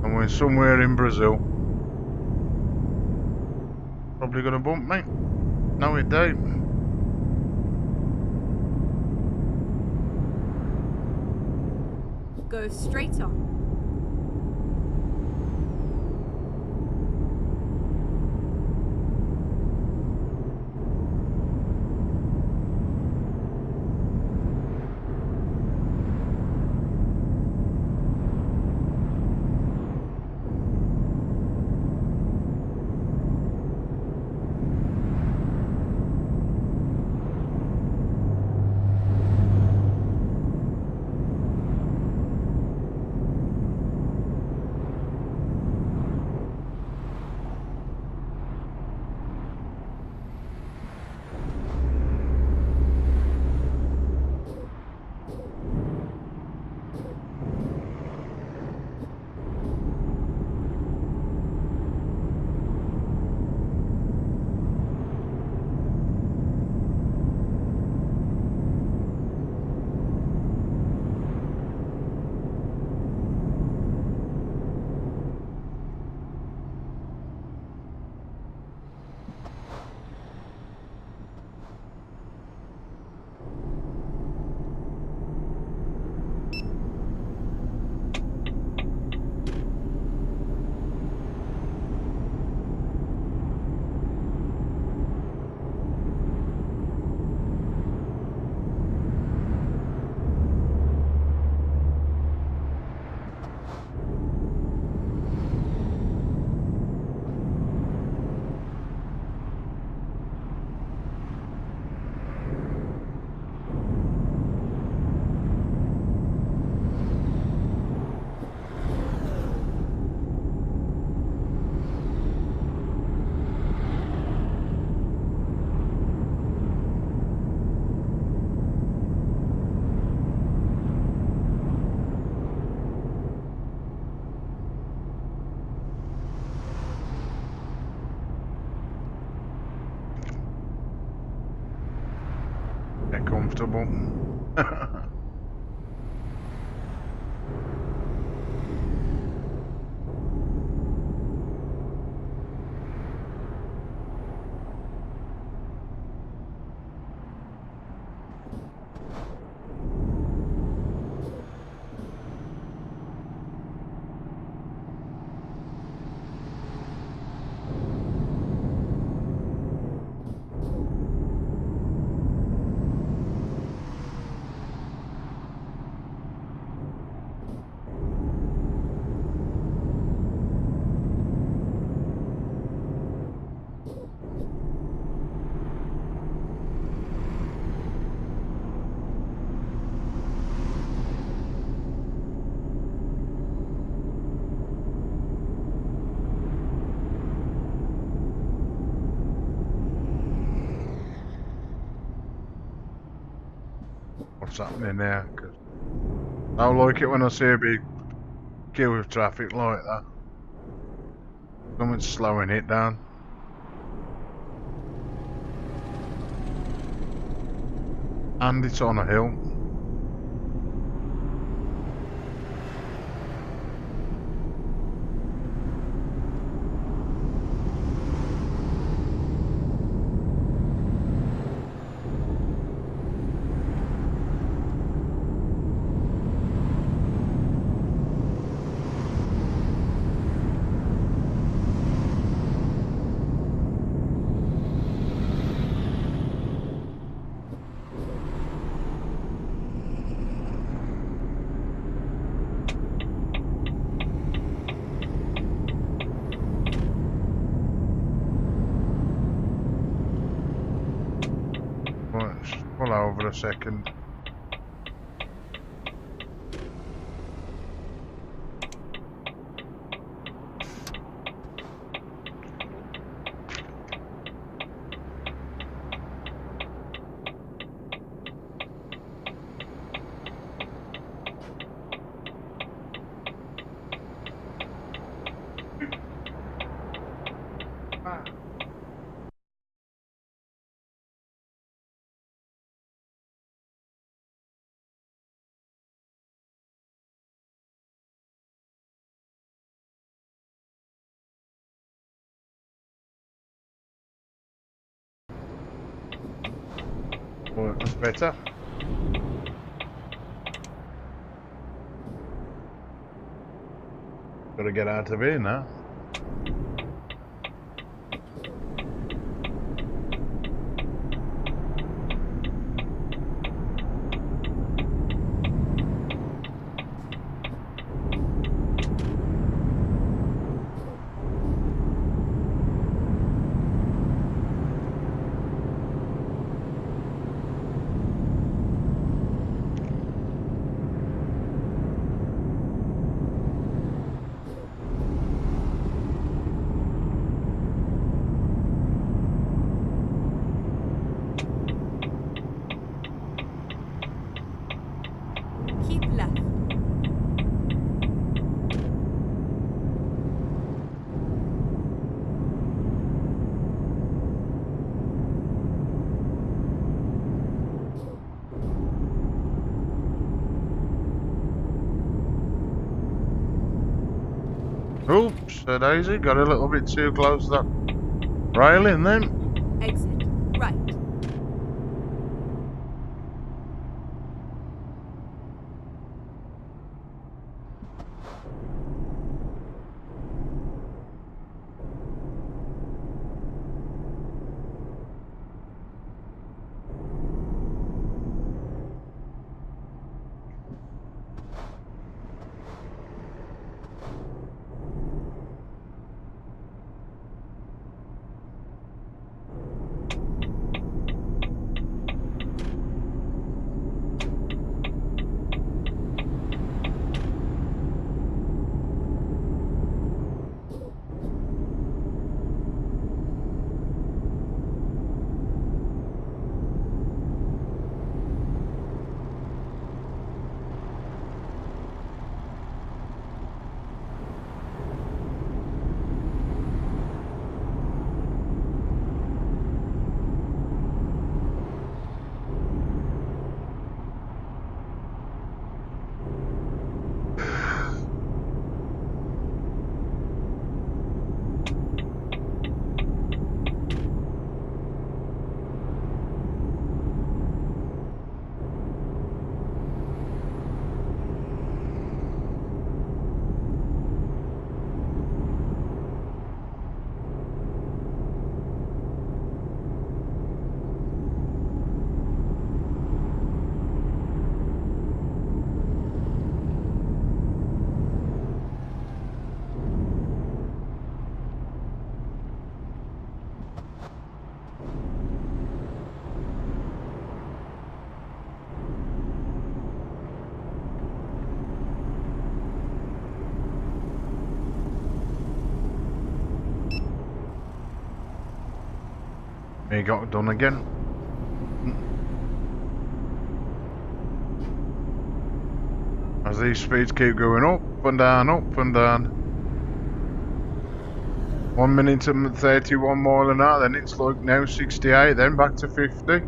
And we're somewhere in Brazil. Probably gonna bump me. No, it don't. Go straight on. Get comfortable. what's happening there. 'Cause I don't like it when I see a big queue of traffic like that. Someone's slowing it down. And it's on a hill. Let's pull over a second. Well, that's better. Gotta get out of here now. Keep left. Oops, Daisy, got a little bit too close to that railing then. Exit. Right. He got done again. As these speeds keep going up and down, up and down. 1 minute and 31 mile an hour, then it's like now 68, then back to 50.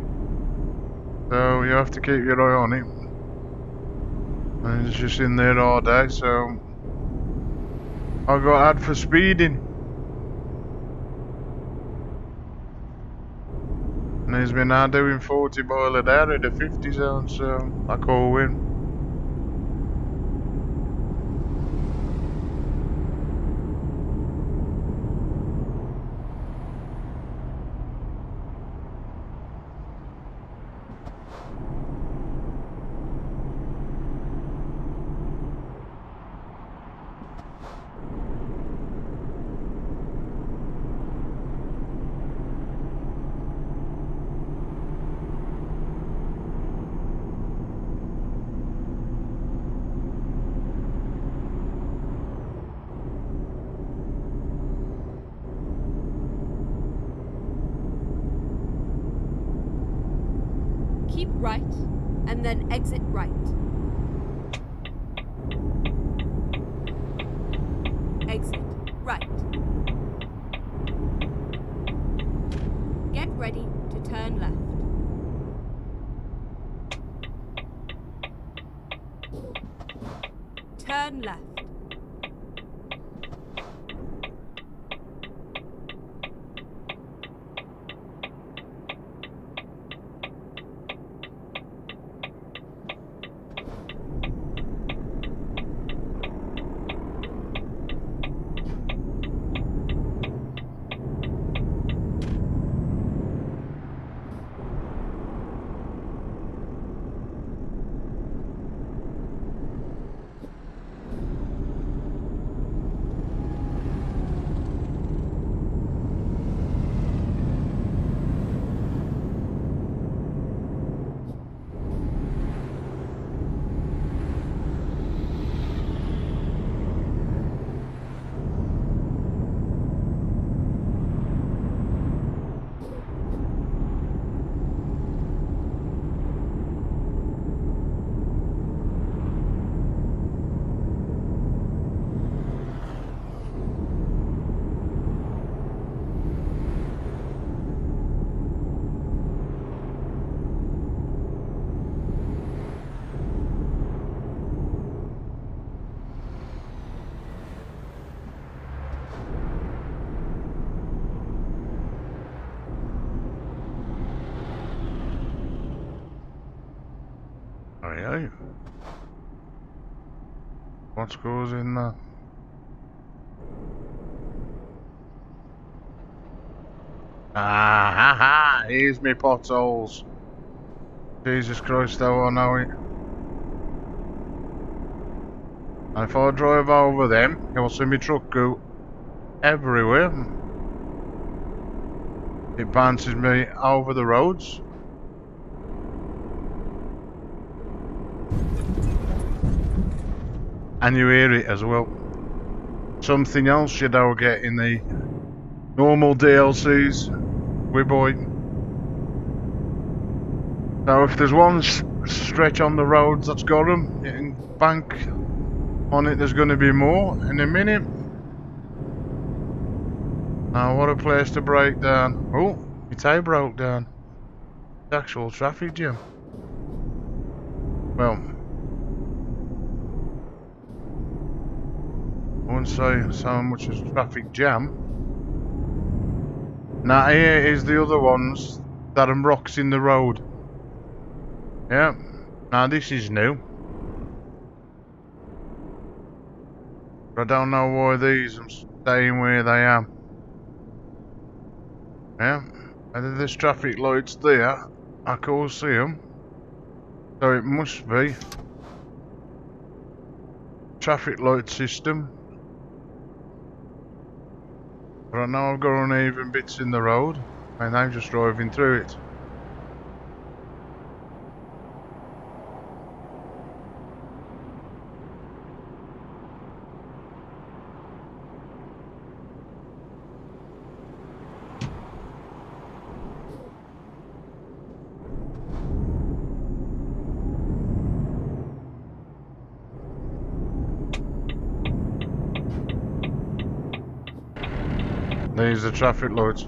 So you have to keep your eye on it. And it's just in there all day, so I got ad for speeding. And he's been now doing 40 mile an hour in the 50 zone, so I call win. Keep right, and then exit right. Exit right. Get ready to turn left. Turn left. Aye. What goes in there? Ah, ha, ha. Here's me potholes. Jesus Christ, how I know it. And if I drive over them, you'll see me truck go everywhere. It bounces me over the roads. And you hear it as well. Something else you don't get in the normal DLCs, we boy. So if there's one stretch on the roads that's got them, you can bank on it, there's going to be more in a minute. Now what a place to break down. Oh, my tie broke down. It's actual traffic jam. Well, I wouldn't say so much as traffic jam. Now here is the other ones that are rocks in the road. Yeah, now this is new. I don't know why these are staying where they are. Yeah, and there's traffic lights there. I can't see them. So it must be traffic light system. But I know I've got uneven bits in the road, and I'm just driving through it. There's the traffic lights.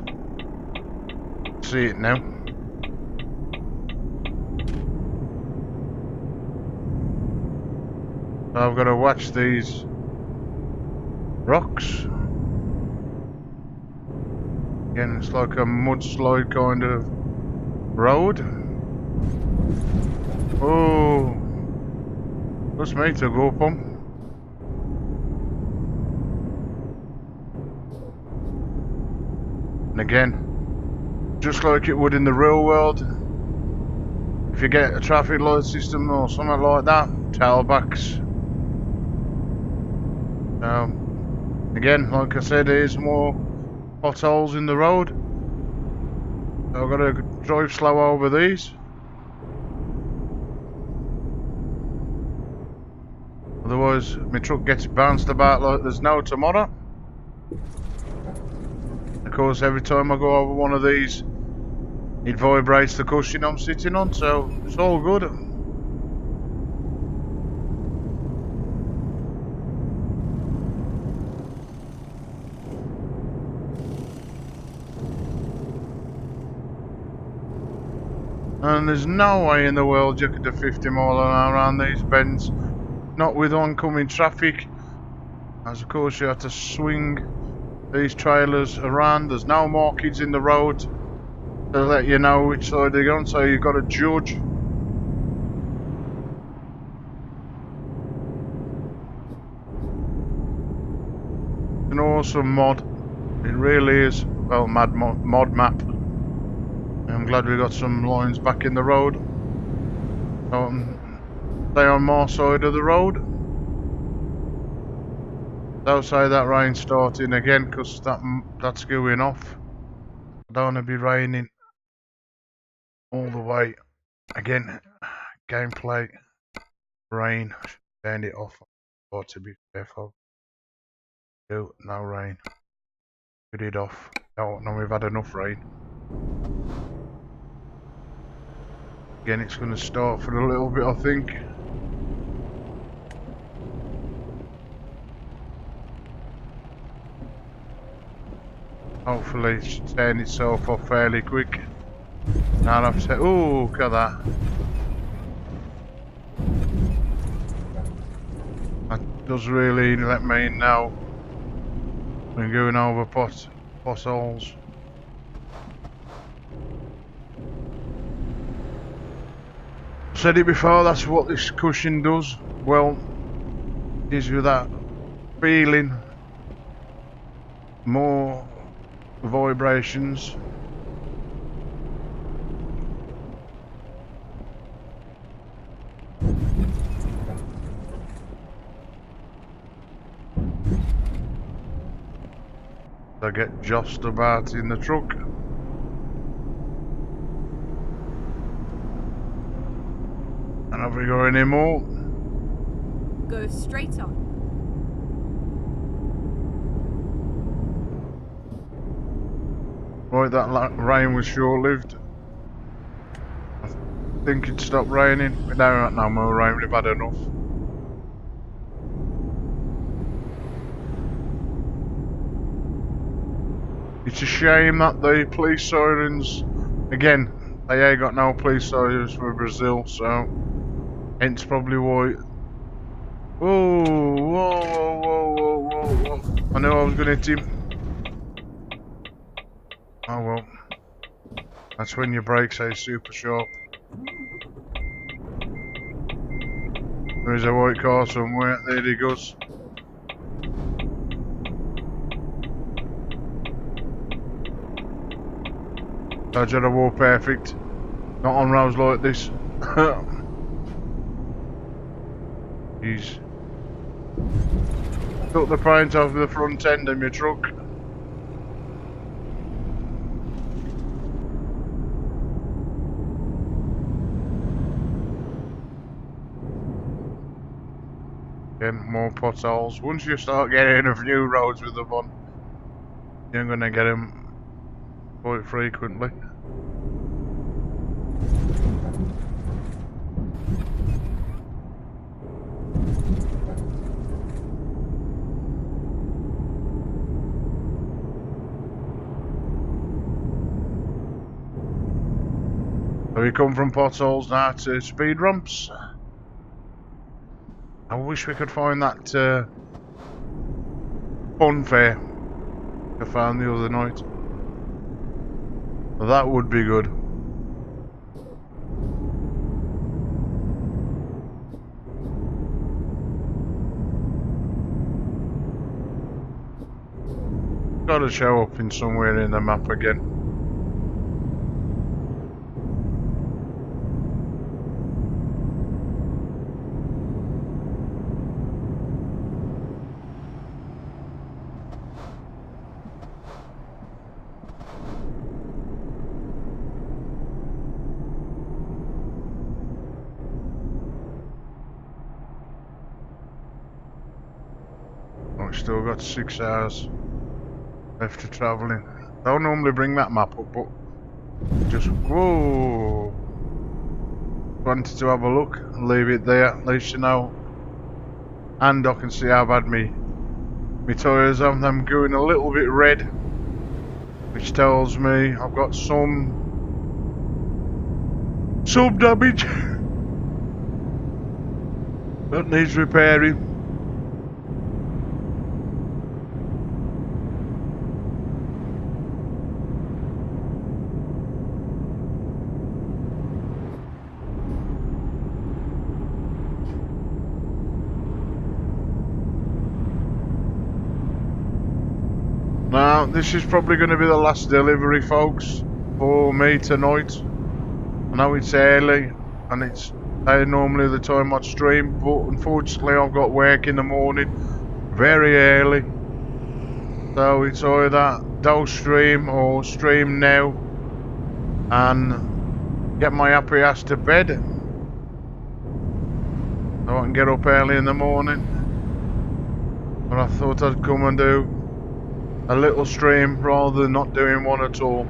See it now. I've got to watch these rocks. Again, it's like a mudslide kind of road. Oh, that's me to go up on. And again, just like it would in the real world, if you get a traffic light system or something like that, tailbacks. Again, like I said, there's more potholes in the road. So I've got to drive slow over these. Otherwise, my truck gets bounced about like there's no tomorrow. Of course, every time I go over one of these, it vibrates the cushion I'm sitting on, so it's all good. And there's no way in the world you could do 50 mile an hour around these bends, not with oncoming traffic. As of course you have to swing these trailers around. There's no markings in the road to let you know which side they're on, so you've got to judge. An awesome mod, it really is. Well, mod map. I'm glad we got some lines back in the road. Stay on my side of the road. Don't say that rain's starting again, because that's going off. I don't want to be raining all the way. Again, gameplay, rain, turn it off. Or to be careful. No rain. Put it off. No, we've had enough rain. Again, it's going to start for a little bit, I think. Hopefully it should turn itself off fairly quick. Now I'll have to... Oh, look at that. That does really let me know when going over potholes. Said it before, that's what this cushion does. Well, gives you that feeling, more vibrations. I get just about in the truck. And have we got any more? Go straight on. Right, that rain was short-lived. I think it stopped raining. We don't have no more rain, we've had enough. It's a shame that the police sirens, again, they ain't got no police sirens for Brazil, so hence probably why. Whoa. I knew I was gonna hit him. Oh well. That's when your brakes are super sharp. There is a white car somewhere. There he goes. Dodge out of war perfect. Not on roads like this. He's took the paint off the front end of my truck. Again, more potholes. Once you start getting a few roads with them on, you're gonna get them quite frequently. So we come from potholes now to speed ramps. I wish we could find that fun fair I found the other night. Well, that would be good. Gotta show up in somewhere in the map again. I've still got 6 hours left to travelling. Don't normally bring that map up, but just whoa, wanted to have a look and leave it there. At least you know, and I can see how bad me tyres are. I'm going a little bit red, which tells me I've got some damage that needs repairing. Now, this is probably going to be the last delivery, folks, for me tonight. I know it's early, and it's normally the time I'd stream, but unfortunately I've got work in the morning, very early. So it's either don't stream or stream now, and get my happy ass to bed, so I can get up early in the morning. But I thought I'd come and do a little stream rather than not doing one at all.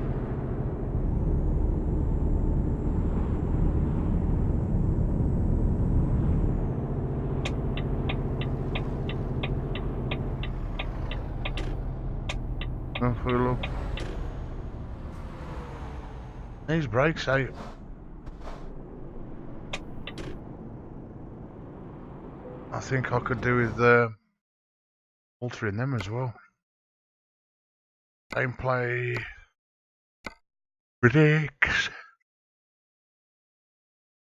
Have a look. These brakes out. I think I could do with altering them as well. Gameplay brakes.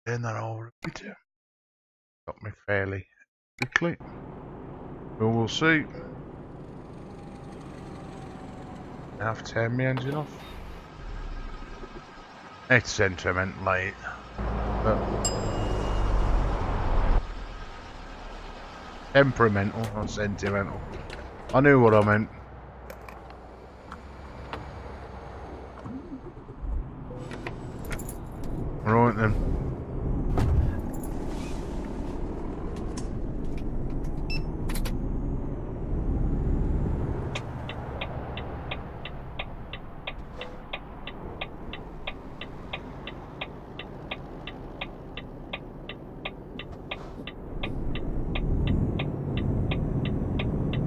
Turn that over a bit. Got me fairly quickly. But we'll see. I have to turn my engine off. It's sentimental, mate. But temperamental, not sentimental. I knew what I meant. Right then.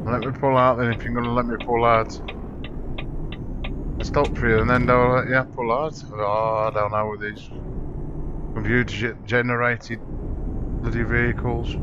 Let me pull out then if you're going to let me pull out. I stop for you and then they'll let you pull out. Oh, I don't know with these computer generated bloody vehicles.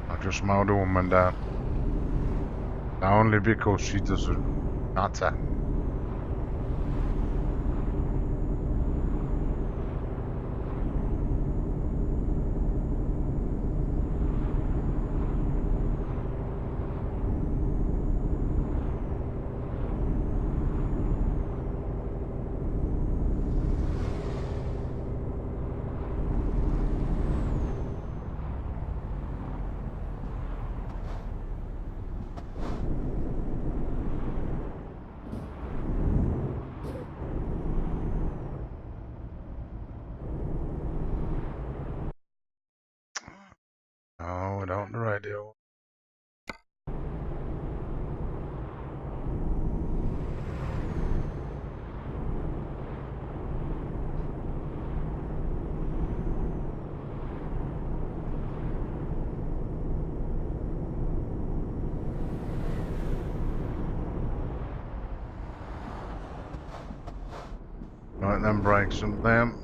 I just mowed a woman down. Only because she doesn't matter. Oh, without the radio. Right, then brakes on them.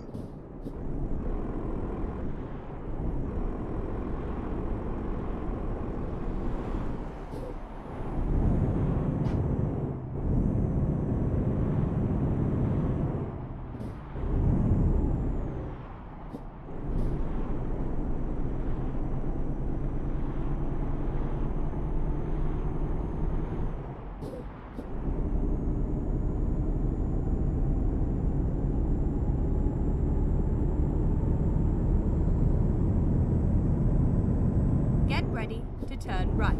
Get ready to turn right.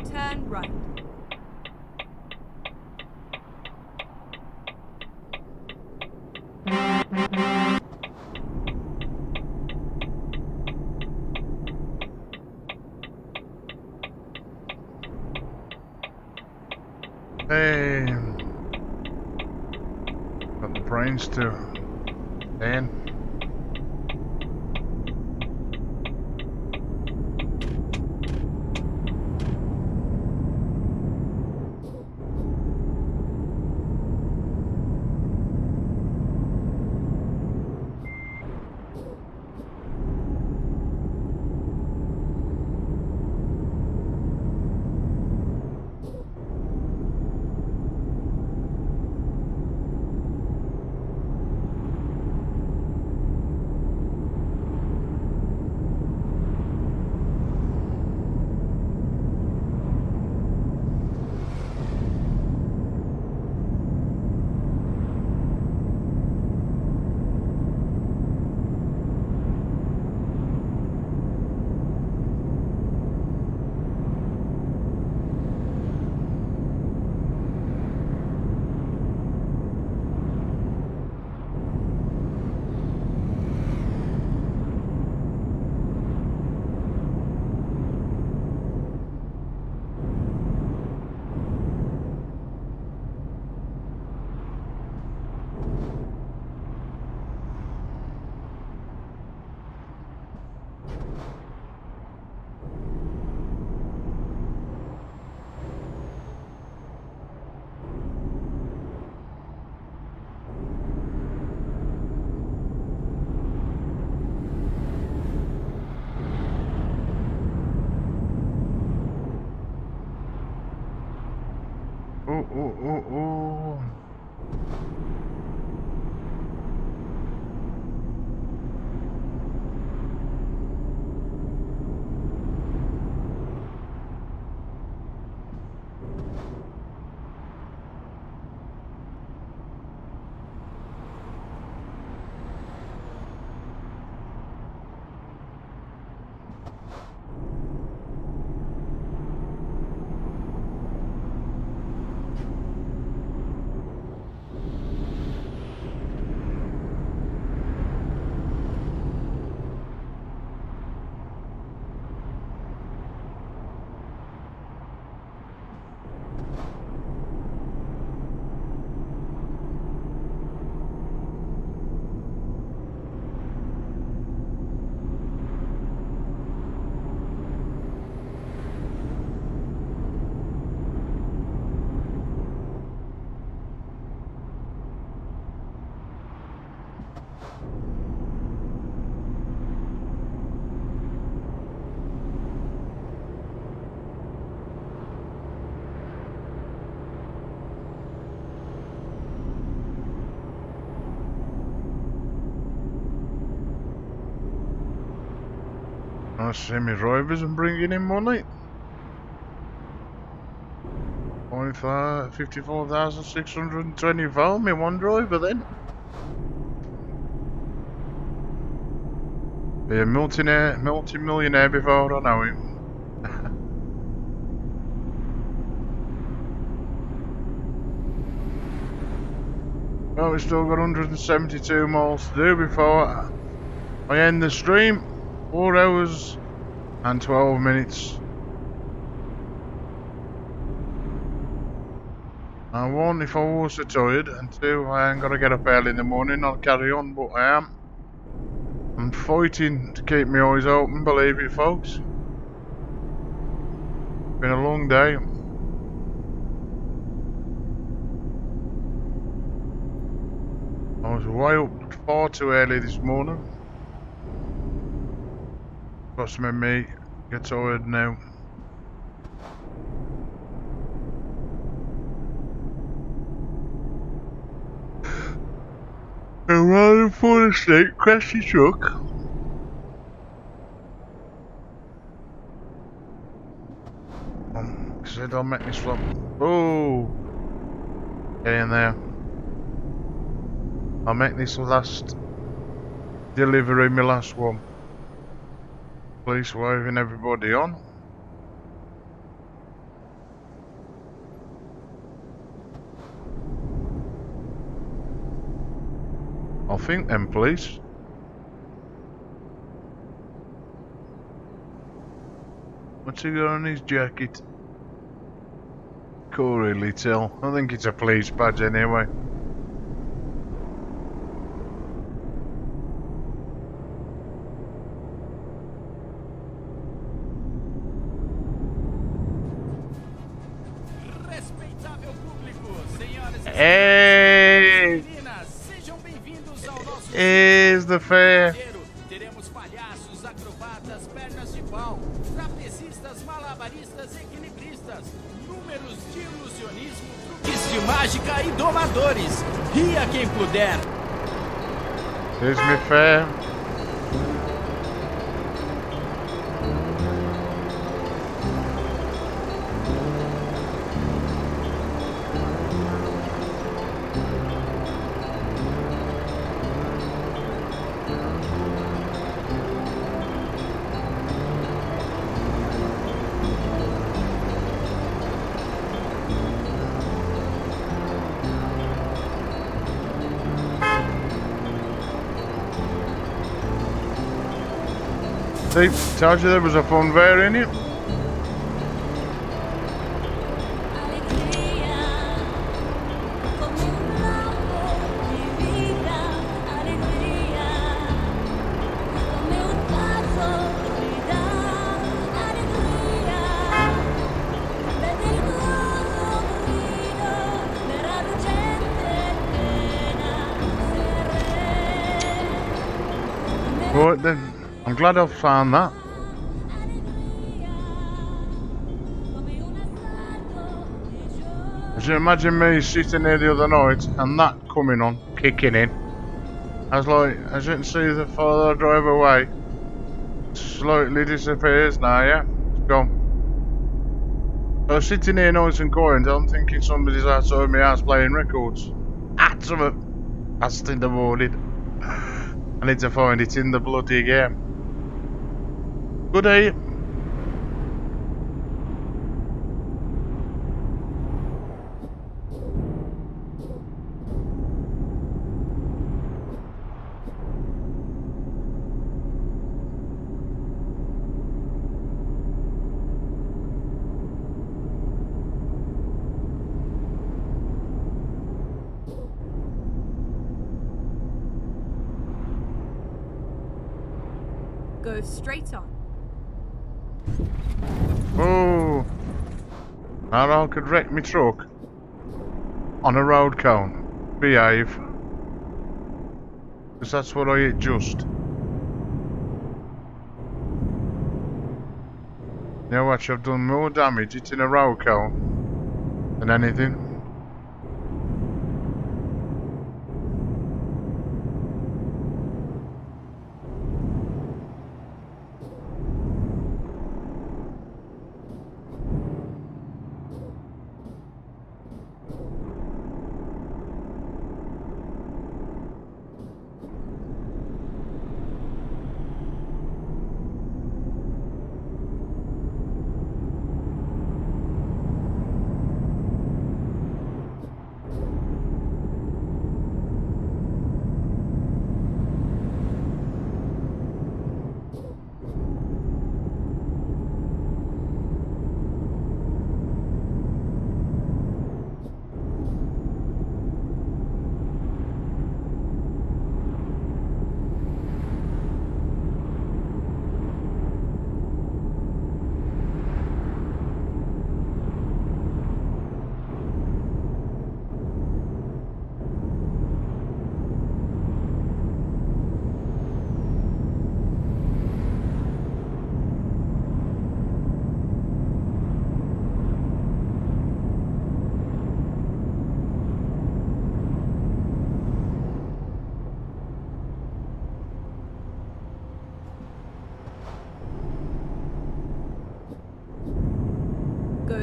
Turn right. Hey, got the brains to Dan. Oh. I see my drivers and bringing in money. 54,624, me one driver then. Be a multi-millionaire before I know him. Well, we've still got 172 miles to do before I end the stream. 4 hours and 12 minutes. And one, if I was so tired, and two, I ain't gotta get up early in the morning, I'll carry on, but I am. I'm fighting to keep my eyes open, believe it, folks. Been a long day. I was way up far too early this morning. Got some of me, get tired now. And rather than fall asleep, crash the truck. Said I'll make this one. Oh, get in there. I'll make this last delivery, my last one. Police waving everybody on. I think them police. What's he got on his jacket? Can't really tell. I think it's a police badge anyway. Hey! Is the fair. Teremos palhaços, acrobatas, pernas de pau, trapezistas, malabaristas, equilibristas, números de ilusionismo, truques de mágica e domadores. Ria quem puder. Is me fair. See, told you there was a fun fair in it. But then, I'm glad I've found that. As you imagine me sitting there the other night and that coming on, kicking in. I was like, as you can see the farther I drive away, it slightly disappears now, yeah? It's gone. I was sitting here nice and quiet, I'm thinking somebody's outside my house playing records. Something passed in the morning. I need to find it in the bloody game. Good day. Go straight on. Oh, now I could wreck my truck on a road cone. Behave. Because that's what I adjust. You know what, I've done more damage hitting a road cone than anything.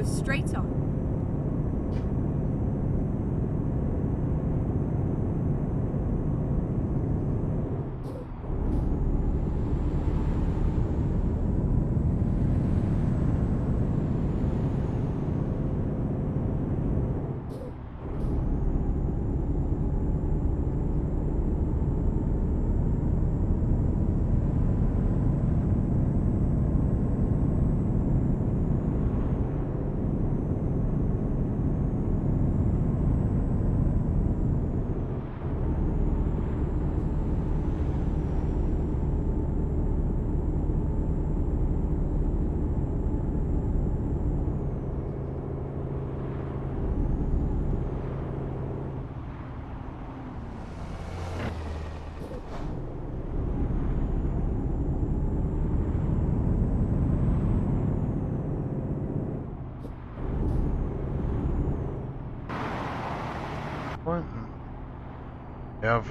goes straight on. What? Have.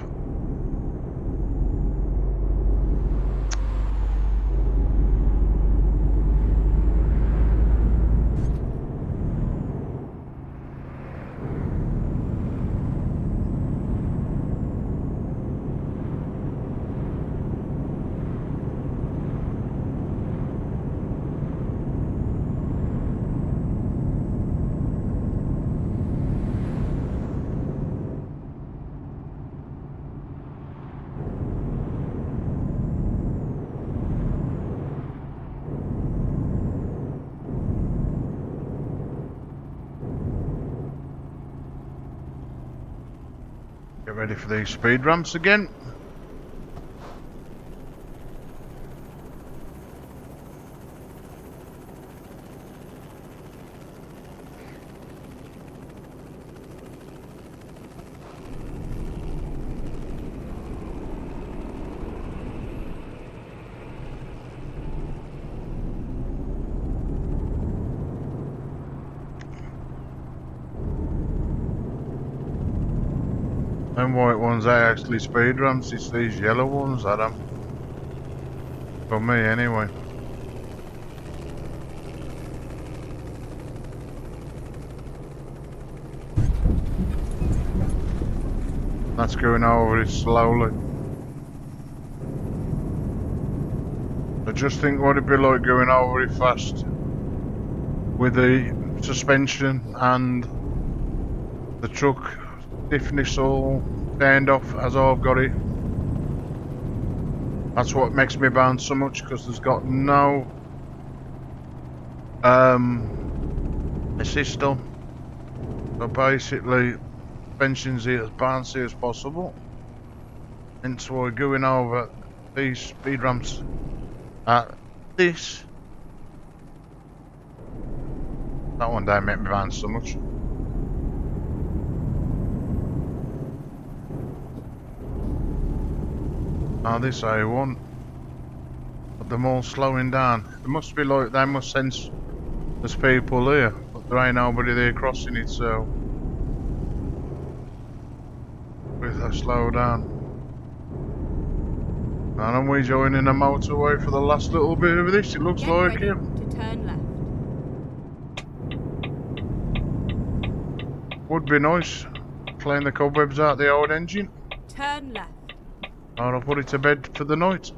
Get ready for these speed ramps again. Them white ones are actually speed ramps, it's these yellow ones that are. For me anyway. That's going over it slowly. I just think what it'd be like going over it fast with the suspension and the truck stiffness all turned off as I've got it. That's what makes me bounce so much, because there's got no assist on. So basically suspension's as bouncy as possible. Hence why going over these speed ramps at this, that one don't make me bounce so much. Now this A1, but them all slowing down. It must be like they must sense there's people here, but there ain't nobody there crossing it, so with a slow down. And I'm we joining a motorway for the last little bit of this, it looks Get like ready it. to turn left. Would be nice, clean the cobwebs out the old engine. Turn left. And I'll put it to bed for the night.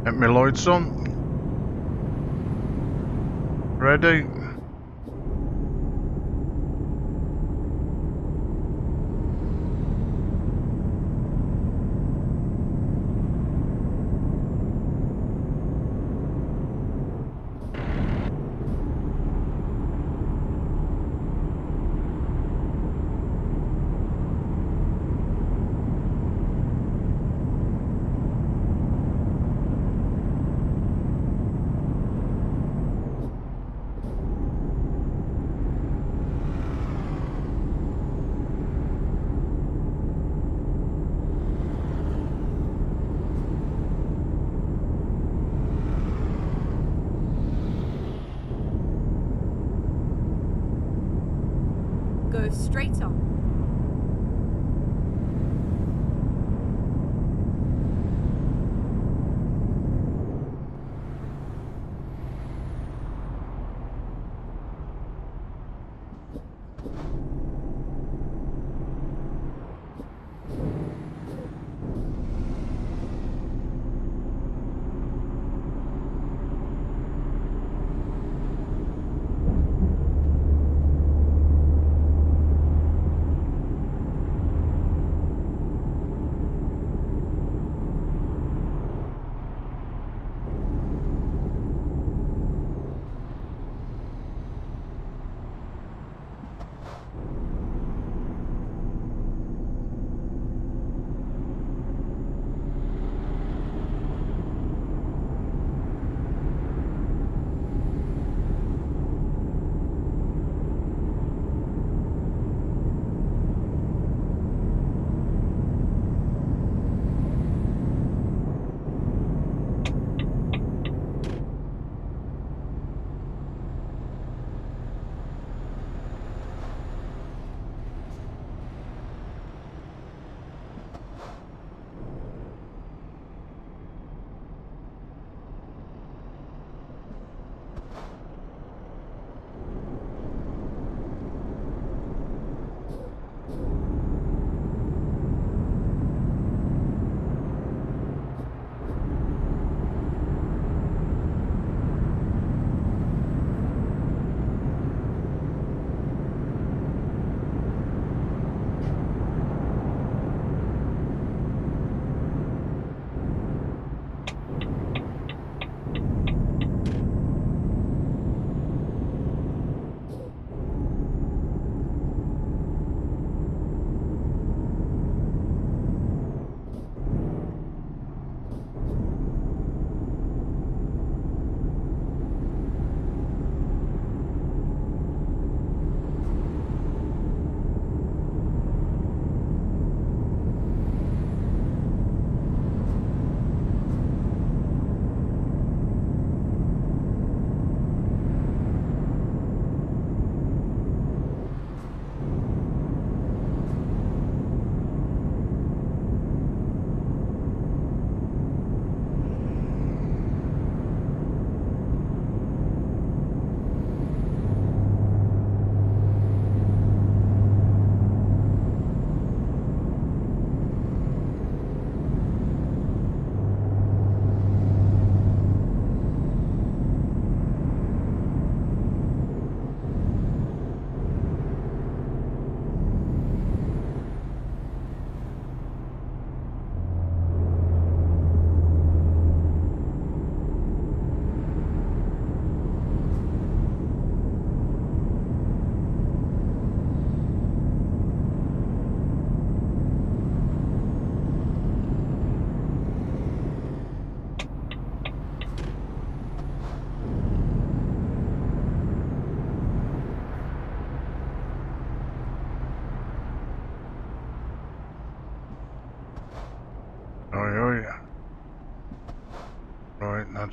Get my lights on. Ready.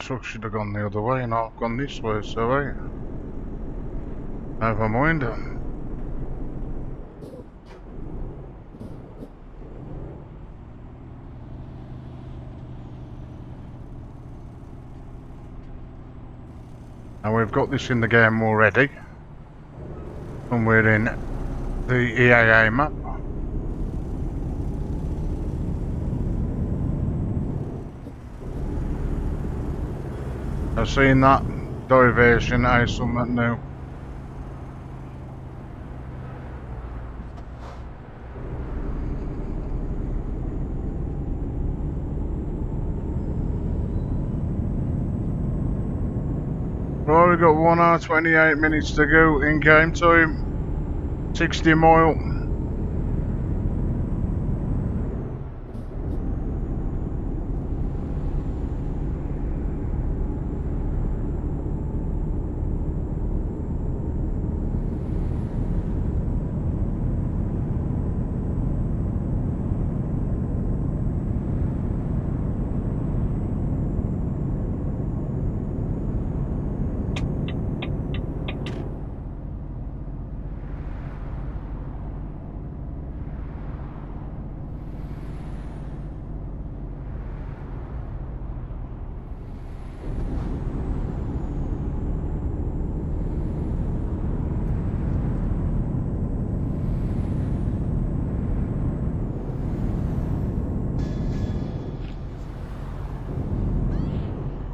truck should have gone the other way and I've gone this way, so hey. Never mind. Now we've got this in the game already. And we're in the EAA map. I've seen that diversion as something new. Right, we've got 1 hour 28 minutes to go in game time. 60 mile.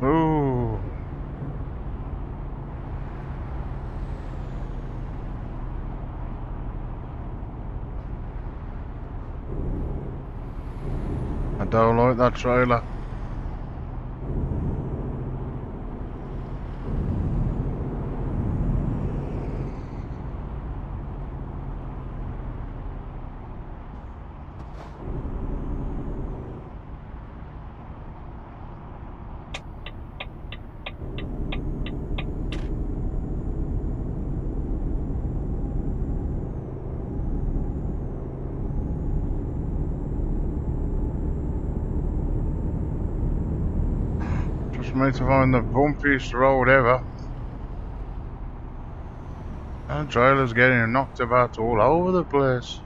Ooh. I don't like that trailer. Just need to find the bumpiest road ever. That trailer's getting knocked about all over the place.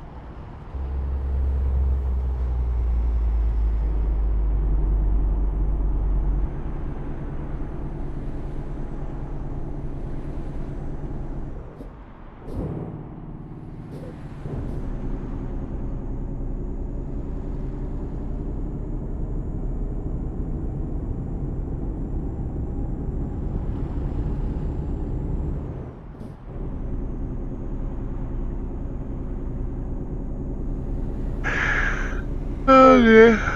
Oh yeah.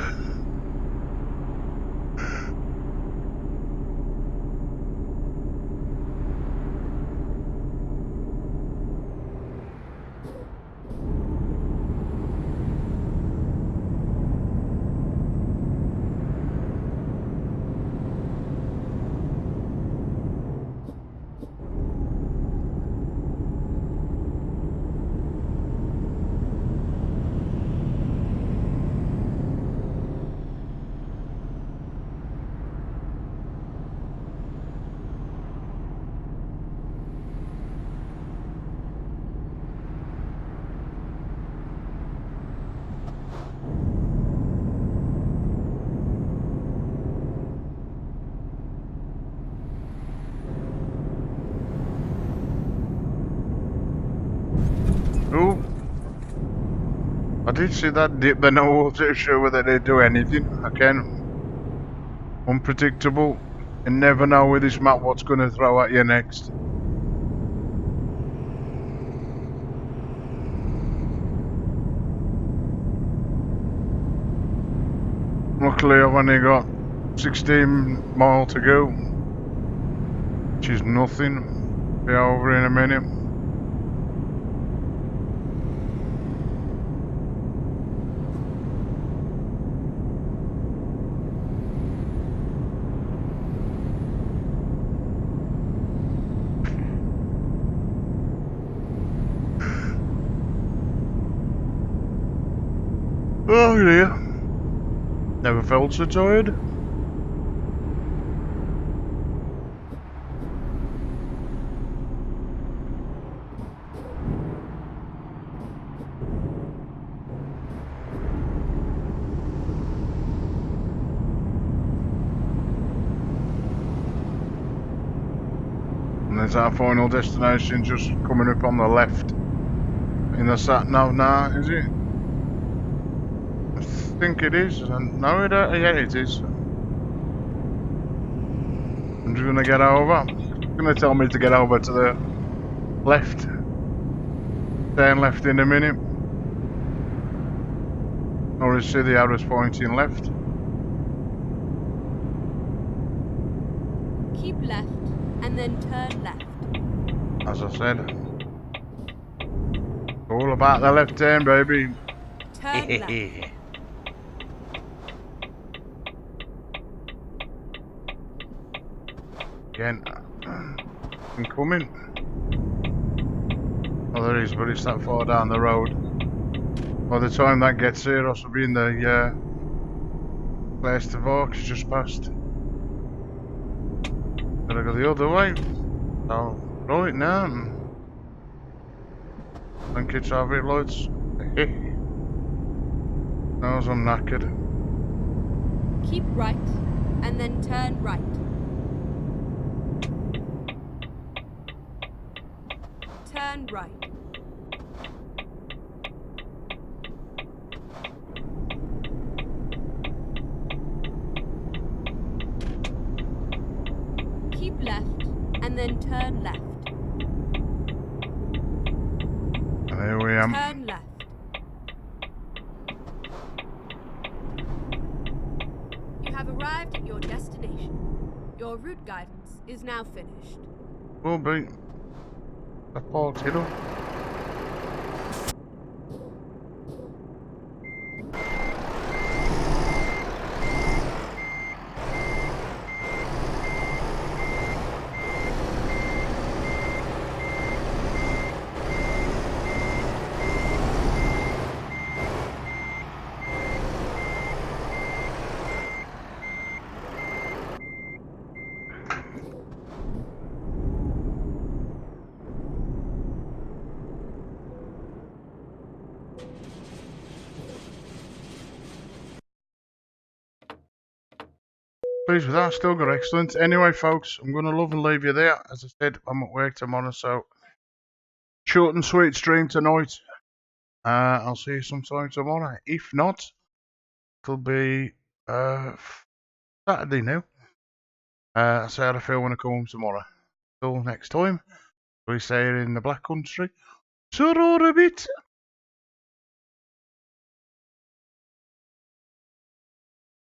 Oh, I did see that dip, but no water sure whether they do anything. Again, unpredictable. You never know with this map what's going to throw at you next. Luckily, I've only got 16 mile to go, which is nothing. Be over in a minute. Oh dear. Never felt so tired. Is our final destination just coming up on the left in the sat nav now, is it? I think it is. No, yeah, it is. I'm just gonna get over. It's gonna tell me to get over to the left. Turn left in a minute. Or see the arrows pointing left. Keep left and then turn left. As I said. All about the left turn, baby. Turn left. Again. I'm coming. Oh, there is, but it's that far down the road. By the time that gets here, I shall be in the place to walk. It's just past. Gotta go the other way. Oh, right now. Thank you, traffic lights. Knows I'm knackered. Keep right and then turn right. Turn right. Keep left and then turn left. And here we am. Turn left. You have arrived at your destination. Your route guidance is now finished. Will be. The park's hill. Pleased with that, still got excellent. Anyway, folks, I'm going to love and leave you there. As I said, I'm at work tomorrow, so short and sweet stream tonight. I'll see you sometime tomorrow. If not, it'll be Saturday now. I'll see how I feel when I come home tomorrow. Till next time, we say it in the Black Country. Ta-ra a bit.